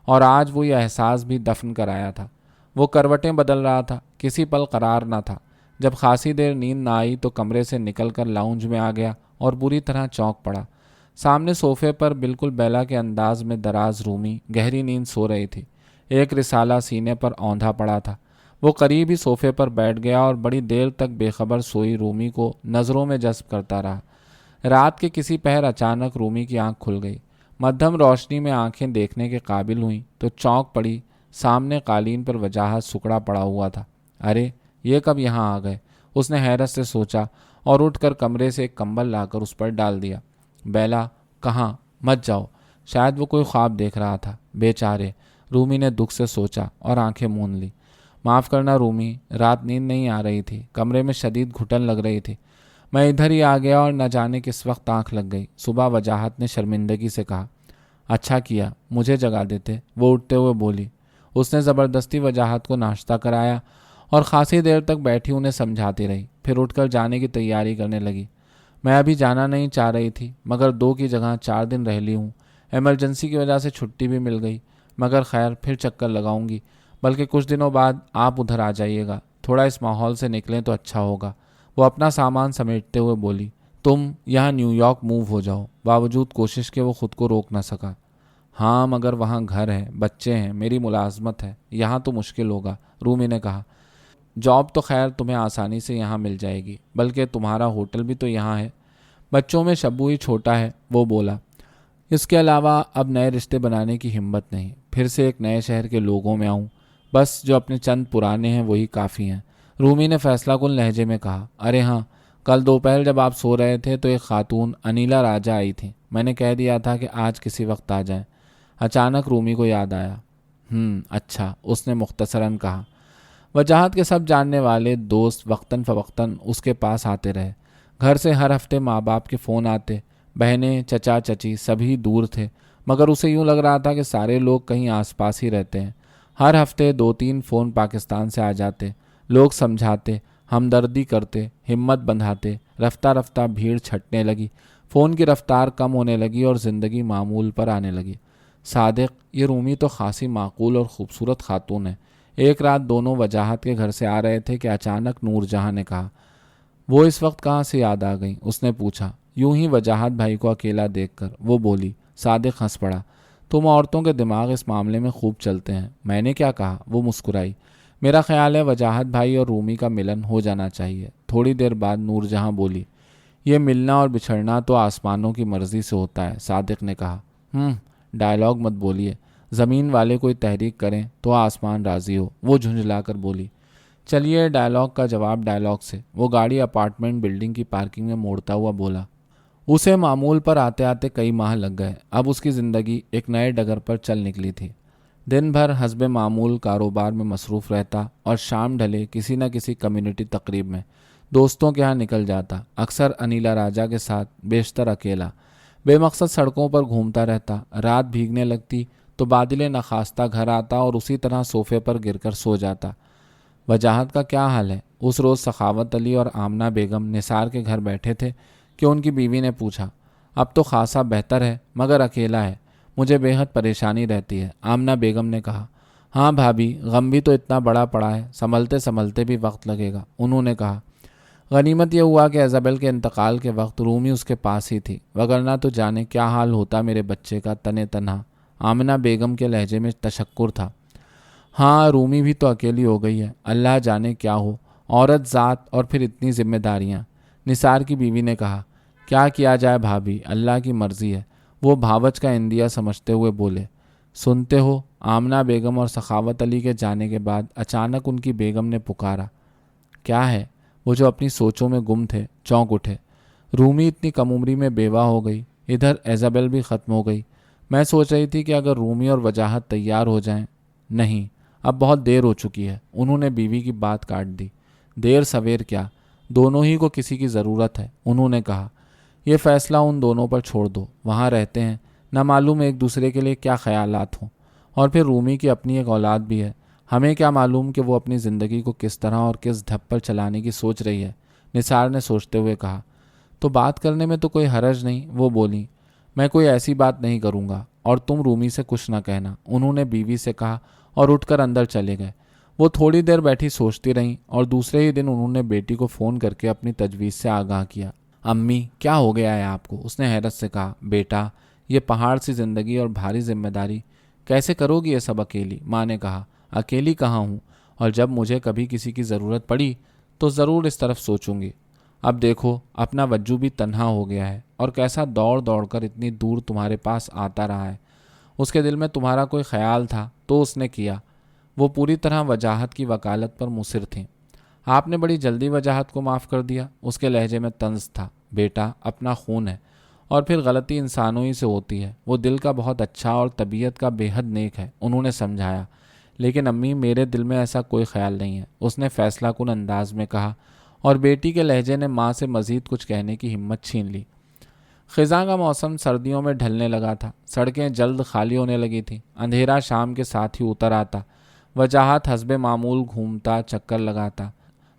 اور آج وہ یہ احساس بھی دفن کر آیا تھا۔ وہ کروٹیں بدل رہا تھا، کسی پل قرار نہ تھا۔ جب خاصی دیر نیند نہ آئی تو کمرے سے نکل کر لاؤنج میں آ گیا اور بری طرح چونک پڑا۔ سامنے صوفے پر بالکل بیلا کے انداز میں دراز رومی گہری نیند سو رہی تھی۔ ایک رسالہ سینے پر اوندھا پڑا تھا۔ وہ قریب ہی صوفے پر بیٹھ گیا اور بڑی دیر تک بے خبر سوئی رومی کو نظروں میں جذب کرتا رہا۔ رات کے کسی پہر اچانک رومی کی آنکھ کھل گئی۔ مدھم روشنی میں آنکھیں دیکھنے کے قابل ہوئیں تو چونک پڑی۔ سامنے قالین پر وجاہت سکڑا پڑا ہوا تھا۔ ارے یہ کب یہاں آ گئے؟ اس نے حیرت سے سوچا اور اٹھ کر کمرے سے ایک کمبل لا کر اس پر ڈال دیا۔ بیلا کہاں؟ مت جاؤ۔ شاید وہ کوئی خواب دیکھ رہا تھا۔ بیچارے، رومی نے دکھ سے سوچا اور آنکھیں مون لی۔ معاف کرنا رومی، رات نیند نہیں آ رہی تھی، کمرے میں شدید گھٹن لگ رہی تھی، میں ادھر ہی آ گیا اور نہ جانے کس وقت آنکھ لگ گئی۔ صبح وجاہت نے شرمندگی سے کہا۔ اچھا کیا، مجھے جگا دیتے، وہ اٹھتے ہوئے بولی۔ اس نے زبردستی وجاہت کو ناشتہ کرایا اور خاصی دیر تک بیٹھی انہیں سمجھاتی رہی، پھر اٹھ کر جانے کی تیاری کرنے لگی۔ میں ابھی جانا نہیں چاہ رہی تھی، مگر 2 کی جگہ 4 دن رہ لی ہوں۔ ایمرجنسی کی وجہ سے چھٹی بھی مل گئی، مگر خیر پھر چکر لگاؤں گی، بلکہ کچھ دنوں بعد آپ ادھر آ جائیے گا، تھوڑا اس ماحول سے نکلیں تو اچھا ہوگا۔ وہ اپنا سامان سمیٹتے ہوئے بولی۔ تم یہاں نیو یارک موو ہو جاؤ۔ باوجود کوشش کے وہ خود کو روک نہ سکا۔ ہاں مگر وہاں گھر ہے، بچے ہیں، میری ملازمت ہے، یہاں تو مشکل ہوگا، رومی نے کہا۔ جاب تو خیر تمہیں آسانی سے یہاں مل جائے گی، بلکہ تمہارا ہوٹل بھی تو یہاں ہے۔ بچوں میں شبو ہی چھوٹا ہے، وہ بولا۔ اس کے علاوہ اب نئے رشتے بنانے کی ہمت نہیں، پھر سے ایک نئے شہر کے لوگوں میں آؤں، بس جو اپنے چند پرانے ہیں وہی کافی ہیں، رومی نے فیصلہ کن لہجے میں کہا۔ ارے ہاں، کل دوپہر جب آپ سو رہے تھے تو ایک خاتون انیلا راجہ آئی تھی، میں نے کہہ دیا تھا کہ آج کسی وقت آ جائیں، اچانک رومی کو یاد آیا۔ اچھا، اس نے مختصراً کہا۔ وجاہت کے سب جاننے والے دوست وقتاً فوقتاً اس کے پاس آتے رہے۔ گھر سے ہر ہفتے ماں باپ کے فون آتے، بہنیں، چچا چچی سبھی دور تھے، مگر اسے یوں لگ رہا تھا کہ سارے لوگ کہیں آس پاس ہی رہتے ہیں۔ ہر ہفتے 2-3 فون پاکستان سے آ جاتے، لوگ سمجھاتے، ہمدردی کرتے، ہمت بندھاتے۔ رفتہ رفتہ بھیڑ چھٹنے لگی، فون کی رفتار کم ہونے لگی اور زندگی معمول پر آنے لگی۔ صادق، یہ رومی تو خاصی معقول اور خوبصورت خاتون ہے۔ ایک رات دونوں وجاہت کے گھر سے آ رہے تھے کہ اچانک نور جہاں نے کہا۔ وہ اس وقت کہاں سے یاد آ گئی؟ اس نے پوچھا۔ یوں ہی وجاہت بھائی کو اکیلا دیکھ کر وہ بولی۔ صادق ہنس پڑا۔ تم عورتوں کے دماغ اس معاملے میں خوب چلتے ہیں۔ میں نے کیا کہا؟ وہ مسکرائی۔ میرا خیال ہے وجاہت بھائی اور رومی کا ملن ہو جانا چاہیے۔ تھوڑی دیر بعد نور جہاں بولی۔ یہ ملنا اور بچھڑنا تو آسمانوں کی مرضی سے ہوتا ہے، صادق نے کہا۔ ڈائیلاگ مت بولیے، زمین والے کوئی تحریک کریں تو آسمان راضی ہو، وہ جھنجھلا کر بولی۔ چلیے، ڈائیلاگ کا جواب ڈائیلاگ سے۔ وہ گاڑی اپارٹمنٹ بلڈنگ کی پارکنگ میں موڑتا ہوا بولا۔ اسے معمول پر آتے آتے کئی ماہ لگ گئے۔ اب اس کی زندگی ایک نئے ڈگر پر چل نکلی تھی۔ دن بھر حسب معمول کاروبار میں مصروف رہتا اور شام ڈھلے کسی نہ کسی کمیونٹی تقریب میں دوستوں کے ہاں نکل جاتا، اکثر انیلا راجا کے ساتھ، بیشتر اکیلا۔ بے مقصد سڑکوں پر گھومتا رہتا۔ رات بھیگنے لگتی تو بادل نخواستہ گھر آتا اور اسی طرح صوفے پر گر کر سو جاتا۔ وجاہت کا کیا حال ہے؟ اس روز سخاوت علی اور آمنہ بیگم نثار کے گھر بیٹھے تھے کہ ان کی بیوی نے پوچھا۔ اب تو خاصا بہتر ہے، مگر اکیلا ہے، مجھے بے حد پریشانی رہتی ہے۔ آمنہ بیگم نے کہا۔ ہاں بھابھی، غم بھی تو اتنا بڑا پڑا ہے، سنبھلتے سنبھلتے بھی وقت لگے گا، انہوں نے کہا۔ غنیمت یہ ہوا کہ ایزابل کے انتقال کے وقت رومی اس کے پاس ہی تھی، وگرنہ تو جانے کیا حال ہوتا میرے بچے کا تنے تنہا۔ آمنہ بیگم کے لہجے میں تشکر تھا۔ ہاں، رومی بھی تو اکیلی ہو گئی ہے، اللہ جانے کیا ہو، عورت ذات اور پھر اتنی ذمہ داریاں۔ نثار کی بیوی نے کہا۔ کیا کیا جائے بھابھی، اللہ کی مرضی ہے، وہ بھاوچ کا اندیا سمجھتے ہوئے بولے۔ سنتے ہو؟ آمنہ بیگم اور سخاوت علی کے جانے کے بعد اچانک ان کی بیگم نے پکارا۔ کیا ہے؟ وہ جو اپنی سوچوں میں گم تھے چونک اٹھے۔ رومی اتنی کم عمری میں بیوہ ہو گئی، ادھر ایزابل بھی ختم ہو گئی۔ میں سوچ رہی تھی کہ اگر رومی اور وجاہت تیار ہو جائیں۔ نہیں، اب بہت دیر ہو چکی ہے، انہوں نے بیوی کی بات کاٹ دی۔ دیر سویر کیا، دونوں ہی کو کسی کی ضرورت ہے، انہوں نے کہا۔ یہ فیصلہ ان دونوں پر چھوڑ دو، وہاں رہتے ہیں، نہ معلوم ایک دوسرے کے لیے کیا خیالات ہوں۔ اور پھر رومی کی اپنی ایک اولاد بھی ہے، ہمیں کیا معلوم کہ وہ اپنی زندگی کو کس طرح اور کس ڈھب پر چلانے کی سوچ رہی ہے، نثار نے سوچتے ہوئے کہا۔ تو بات کرنے میں تو کوئی حرج نہیں، وہ بولی۔ میں کوئی ایسی بات نہیں کروں گا، اور تم رومی سے کچھ نہ کہنا، انہوں نے بیوی سے کہا اور اٹھ کر اندر چلے گئے۔ وہ تھوڑی دیر بیٹھی سوچتی رہیں اور دوسرے ہی دن انہوں نے بیٹی کو فون کر کے اپنی تجویز سے آگاہ کیا۔ امی، کیا ہو گیا ہے آپ کو؟ اس نے حیرت سے کہا۔ بیٹا، یہ پہاڑ سی زندگی اور بھاری ذمہ داری کیسے کرو گی یہ سب اکیلی؟ ماں نے کہا۔ اکیلی کہاں ہوں، اور جب مجھے کبھی کسی کی ضرورت پڑی تو ضرور اس طرف سوچوں گی۔ اب دیکھو، اپنا وجو بھی تنہا ہو گیا ہے اور کیسا دوڑ دوڑ کر اتنی دور تمہارے پاس آتا رہا ہے۔ اس کے دل میں تمہارا کوئی خیال تھا تو اس نے کیا۔ وہ پوری طرح وجاہت کی وکالت پر مصر تھیں۔ آپ نے بڑی جلدی وجاہت کو معاف کر دیا، اس کے لہجے میں طنز تھا۔ بیٹا، اپنا خون ہے، اور پھر غلطی انسانوں ہی سے ہوتی ہے۔ وہ دل کا بہت اچھا اور طبیعت کا بے حد نیک ہے، انہوں نے سمجھایا۔ لیکن امی، میرے دل میں ایسا کوئی خیال نہیں ہے، اس نے فیصلہ کن انداز میں کہا، اور بیٹی کے لہجے نے ماں سے مزید کچھ کہنے کی ہمت چھین لی۔ خزاں کا موسم سردیوں میں ڈھلنے لگا تھا، سڑکیں جلد خالی ہونے لگی تھیں، اندھیرا شام کے ساتھ ہی اتر آتا۔ وجاہت حسب معمول گھومتا، چکر لگاتا۔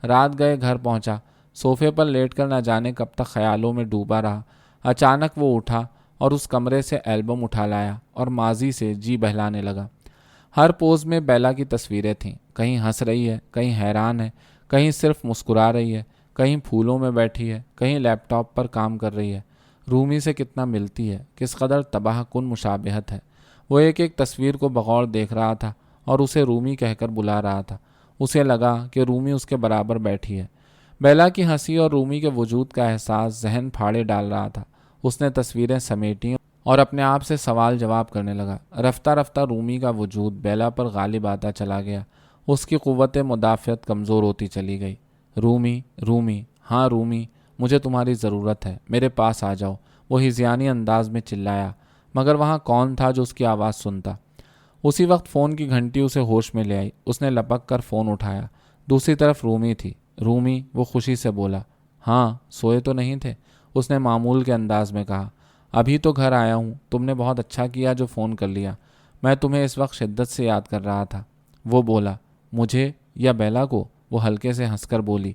رات گئے گھر پہنچا، صوفے پر لیٹ کر نہ جانے کب تک خیالوں میں ڈوبا رہا۔ اچانک وہ اٹھا اور اس کمرے سے البم اٹھا لایا اور ماضی سے جی بہلانے لگا۔ ہر پوز میں بیلا کی تصویریں تھیں، کہیں ہنس رہی ہے، کہیں حیران ہے، کہیں صرف مسکرا رہی ہے، کہیں پھولوں میں بیٹھی ہے، کہیں لیپ ٹاپ پر کام کر رہی ہے۔ رومی سے کتنا ملتی ہے، کس قدر تباہ کن مشابہت ہے۔ وہ ایک ایک تصویر کو بغور دیکھ رہا تھا اور اسے رومی کہہ کر بلا رہا تھا۔ اسے لگا کہ رومی اس کے برابر بیٹھی ہے۔ بیلا کی ہنسی اور رومی کے وجود کا احساس ذہن پھاڑے ڈال رہا تھا۔ اس نے تصویریں سمیٹیں اور اپنے آپ سے سوال جواب کرنے لگا۔ رفتہ رفتہ رومی کا وجود بیلا پر غالب آتا چلا گیا، اس کی قوت مدافعت کمزور ہوتی چلی گئی۔ رومی، رومی، ہاں رومی، مجھے تمہاری ضرورت ہے، میرے پاس آ جاؤ، وہ ہذیانی انداز میں چلایا۔ مگر وہاں کون تھا جو اس کی آواز سنتا؟ اسی وقت فون کی گھنٹی اسے ہوش میں لے آئی۔ اس نے لپک کر فون اٹھایا۔ دوسری طرف رومی تھی۔ رومی، وہ خوشی سے بولا۔ ہاں، سوئے تو نہیں تھے؟ اس نے معمول کے انداز میں کہا۔ ابھی تو گھر آیا ہوں۔ تم نے بہت اچھا کیا جو فون کر لیا، میں تمہیں اس وقت شدت سے یاد کر رہا تھا۔ وہ بولا۔ مجھے یا بیلا کو؟ وہ ہلکے سے ہنس کر بولی۔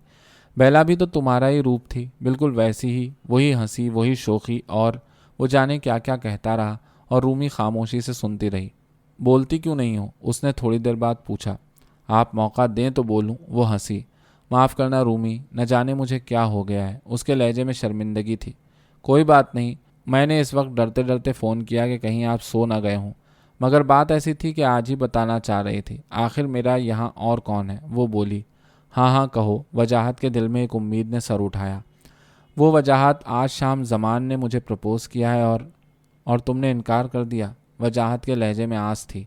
بیلا بھی تو تمہارا ہی روپ تھی، بالکل ویسی ہی، وہی ہنسی، وہی شوخی، اور وہ جانے کیا کیا کہتا رہا، اور رومی خاموشی سے سنتی رہی۔ بولتی کیوں نہیں ہو؟ اس نے تھوڑی دیر بعد پوچھا۔ آپ موقع دیں تو بولوں، وہ ہنسی۔ معاف کرنا رومی، نہ جانے مجھے کیا ہو گیا ہے۔ اس کے لہجے میں شرمندگی تھی۔ کوئی بات نہیں، میں نے اس وقت ڈرتے ڈرتے فون کیا کہ کہیں آپ سو نہ گئے ہوں، مگر بات ایسی تھی کہ آج ہی بتانا چاہ رہی تھی۔ آخر میرا یہاں اور کون ہے؟ وہ بولی۔ ہاں ہاں کہو۔ وجاہت کے دل میں ایک امید نے سر اٹھایا۔ وہ وجاہت، آج شام زمان نے مجھے پرپوز کیا ہے اور تم نے انکار کر دیا؟ وجاہت کے لہجے میں آس تھی۔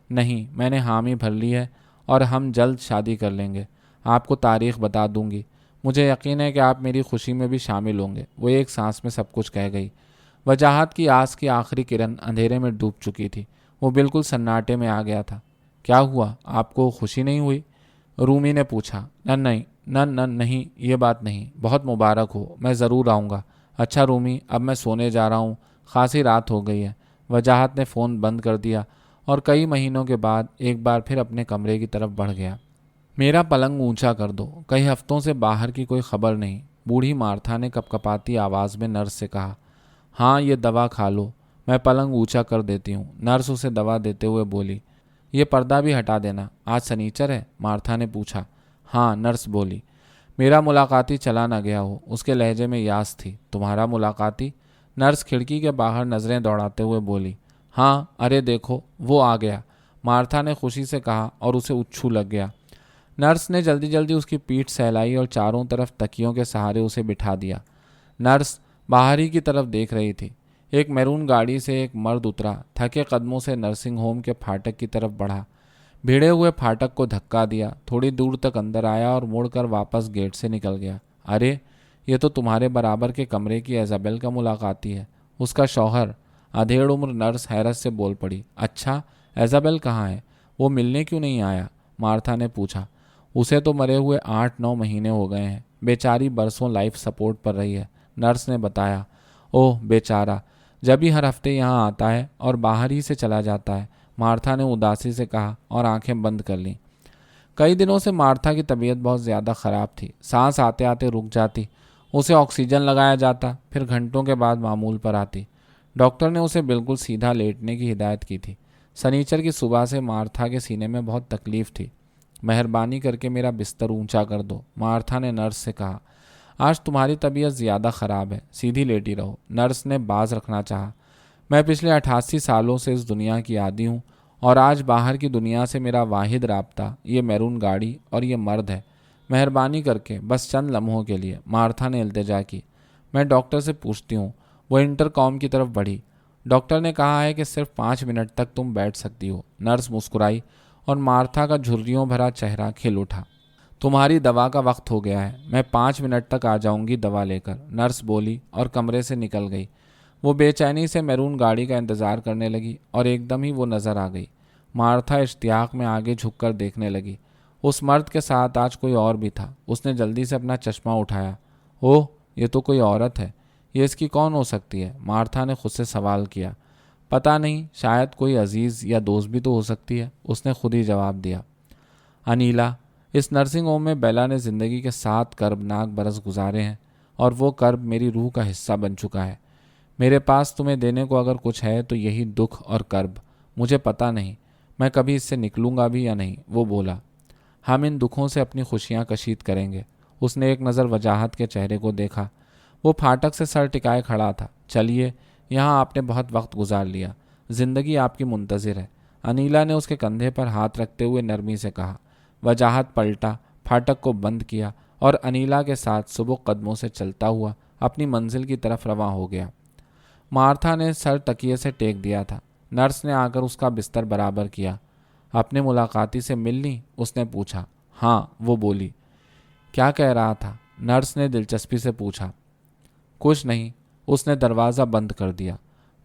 نہیں، میں نے حامی بھر لی ہے اور ہم جلد شادی کر لیں گے۔ آپ کو تاریخ بتا دوں گی۔ مجھے یقین ہے کہ آپ میری خوشی میں بھی شامل ہوں گے۔ وہ ایک سانس میں سب کچھ کہہ گئی۔ وجاہت کی آس کی آخری کرن اندھیرے میں ڈوب چکی تھی۔ وہ بالکل سناٹے میں آ گیا تھا۔ کیا ہوا؟ آپ کو خوشی نہیں ہوئی؟ رومی نے پوچھا۔ نہیں، یہ بات نہیں۔ بہت مبارک ہو، میں ضرور آؤں گا۔ اچھا رومی، اب میں سونے جا رہا ہوں، خاصی رات ہو گئی ہے۔ وجاہت نے فون بند کر دیا اور کئی مہینوں کے بعد ایک بار پھر اپنے کمرے کی طرف بڑھ گیا۔ میرا پلنگ اونچا کر دو، کئی ہفتوں سے باہر کی کوئی خبر نہیں، بوڑھی مارتھا نے کپ کپاتی آواز میں نرس سے کہا۔ ہاں، یہ دوا کھا لو، میں پلنگ اونچا کر دیتی ہوں، نرس اسے دوا دیتے ہوئے بولی۔ یہ پردہ بھی ہٹا دینا، آج سنیچر ہے؟ مارتھا نے پوچھا۔ ہاں، نرس بولی۔ میرا ملاقاتی چلا نہ گیا ہو، اس کے لہجے میں یاس تھی۔ تمہارا ملاقاتی؟ نرس کھڑکی کے باہر نظریں دوڑاتے ہوئے بولی۔ ہاں، ارے دیکھو، وہ آ گیا، مارتھا نے خوشی سے کہا اور اسے اچھو لگ گیا۔ نرس نے جلدی جلدی اس کی پیٹھ سہلائی اور چاروں طرف تکیوں کے سہارے اسے بٹھا دیا۔ نرس باہر ہی کی طرف دیکھ رہی تھی۔ ایک میرون گاڑی سے ایک مرد اترا، تھکے قدموں سے نرسنگ ہوم کے پھاٹک کی طرف بڑھا، بھیڑے ہوئے پھاٹک کو دھکا دیا، تھوڑی دور تک اندر آیا اور مڑ کر واپس گیٹ سے نکل گیا۔ ارے، یہ تو تمہارے برابر کے کمرے کی ایزابیل کا ملاقاتی ہے، اس کا شوہر۔ ادھیڑ عمر نرس حیرت سے بول پڑی۔ اچھا، ایزابیل کہاں ہے؟ وہ ملنے کیوں نہیں آیا؟ مارتھا نے پوچھا۔ اسے تو مرے ہوئے 8-9 مہینے ہو گئے ہیں، بیچاری برسوں لائف سپورٹ پر رہی ہے، نرس نے بتایا۔ اوہ بیچارہ، جب ہی ہر ہفتے یہاں آتا ہے اور باہر ہی سے چلا جاتا ہے، مارتھا نے اداسی سے کہا اور آنکھیں بند کر لیں۔ کئی دنوں سے مارتھا کی طبیعت بہت زیادہ خراب تھی، سانس آتے آتے رک جاتی، اسے آکسیجن لگایا جاتا، پھر گھنٹوں کے بعد معمول پر آتی۔ ڈاکٹر نے اسے بالکل سیدھا لیٹنے کی ہدایت کی تھی۔ سنیچر کی صبح سے مارتھا کے سینے میں بہت تکلیف تھی۔ مہربانی کر کے میرا بستر اونچا کر دو، مارتھا نے نرس سے کہا۔ آج تمہاری طبیعت زیادہ خراب ہے، سیدھی لیٹی رہو، نرس نے باز رکھنا چاہا۔ میں پچھلے 88 سالوں سے اس دنیا کی عادی ہوں اور آج باہر کی دنیا سے میرا واحد رابطہ یہ میرون گاڑی اور یہ مرد ہے۔ مہربانی کر کے بس چند لمحوں کے لیے، مارتھا نے التجا کی۔ میں ڈاکٹر سے پوچھتی ہوں۔ وہ انٹر کام کی طرف بڑھی۔ ڈاکٹر نے کہا ہے کہ صرف 5 منٹ تک تم بیٹھ سکتی ہو۔ نرس مسکرائی اور مارتھا کا جھریوں بھرا چہرہ کھل اٹھا۔ تمہاری دوا کا وقت ہو گیا ہے، میں 5 منٹ تک آ جاؤں گی دوا لے کر، نرس بولی اور کمرے سے نکل گئی۔ وہ بے چینی سے میرون گاڑی کا انتظار کرنے لگی اور ایک دم ہی وہ نظر آ گئی۔ مارتھا اشتیاق میں آگے جھک کر دیکھنے لگی۔ اس مرد کے ساتھ آج کوئی اور بھی تھا۔ اس نے جلدی سے اپنا چشمہ اٹھایا۔ اوہ، یہ تو کوئی عورت ہے، یہ اس کی کون ہو سکتی ہے؟ مارتھا نے خود سے سوال کیا۔ پتہ نہیں، شاید کوئی عزیز یا دوست بھی تو ہو سکتی ہے، اس نے خود ہی جواب دیا۔ انیلا، اس نرسنگ ہوم میں بیلا نے زندگی کے 7 کربناک برس گزارے ہیں اور وہ کرب میری روح کا حصہ بن چکا ہے۔ میرے پاس تمہیں دینے کو اگر کچھ ہے تو یہی دکھ اور کرب۔ مجھے پتہ نہیں میں کبھی اس سے نکلوں گا بھی یا نہیں، وہ بولا۔ ہم ان دکھوں سے اپنی خوشیاں کشید کریں گے۔ اس نے ایک نظر وجاہت کے چہرے کو دیکھا۔ وہ پھاٹک سے سر ٹکائے کھڑا تھا۔ چلیے، یہاں آپ نے بہت وقت گزار لیا، زندگی آپ کی منتظر ہے، انیلا نے اس کے کندھے پر ہاتھ رکھتے ہوئے نرمی سے کہا۔ وجاہت پلٹا، پھاٹک کو بند کیا اور انیلا کے ساتھ سبک قدموں سے چلتا ہوا اپنی منزل کی طرف رواں ہو گیا۔ مارتھا نے سر تکیے سے ٹیک دیا تھا۔ نرس نے آ کر اس کا بستر برابر کیا۔ اپنے ملاقاتی سے مل لی؟ اس نے پوچھا۔ ہاں، وہ بولی۔ کیا کہہ رہا تھا؟ نرس نے دلچسپی سے پوچھا۔ کچھ نہیں، اس نے دروازہ بند کر دیا۔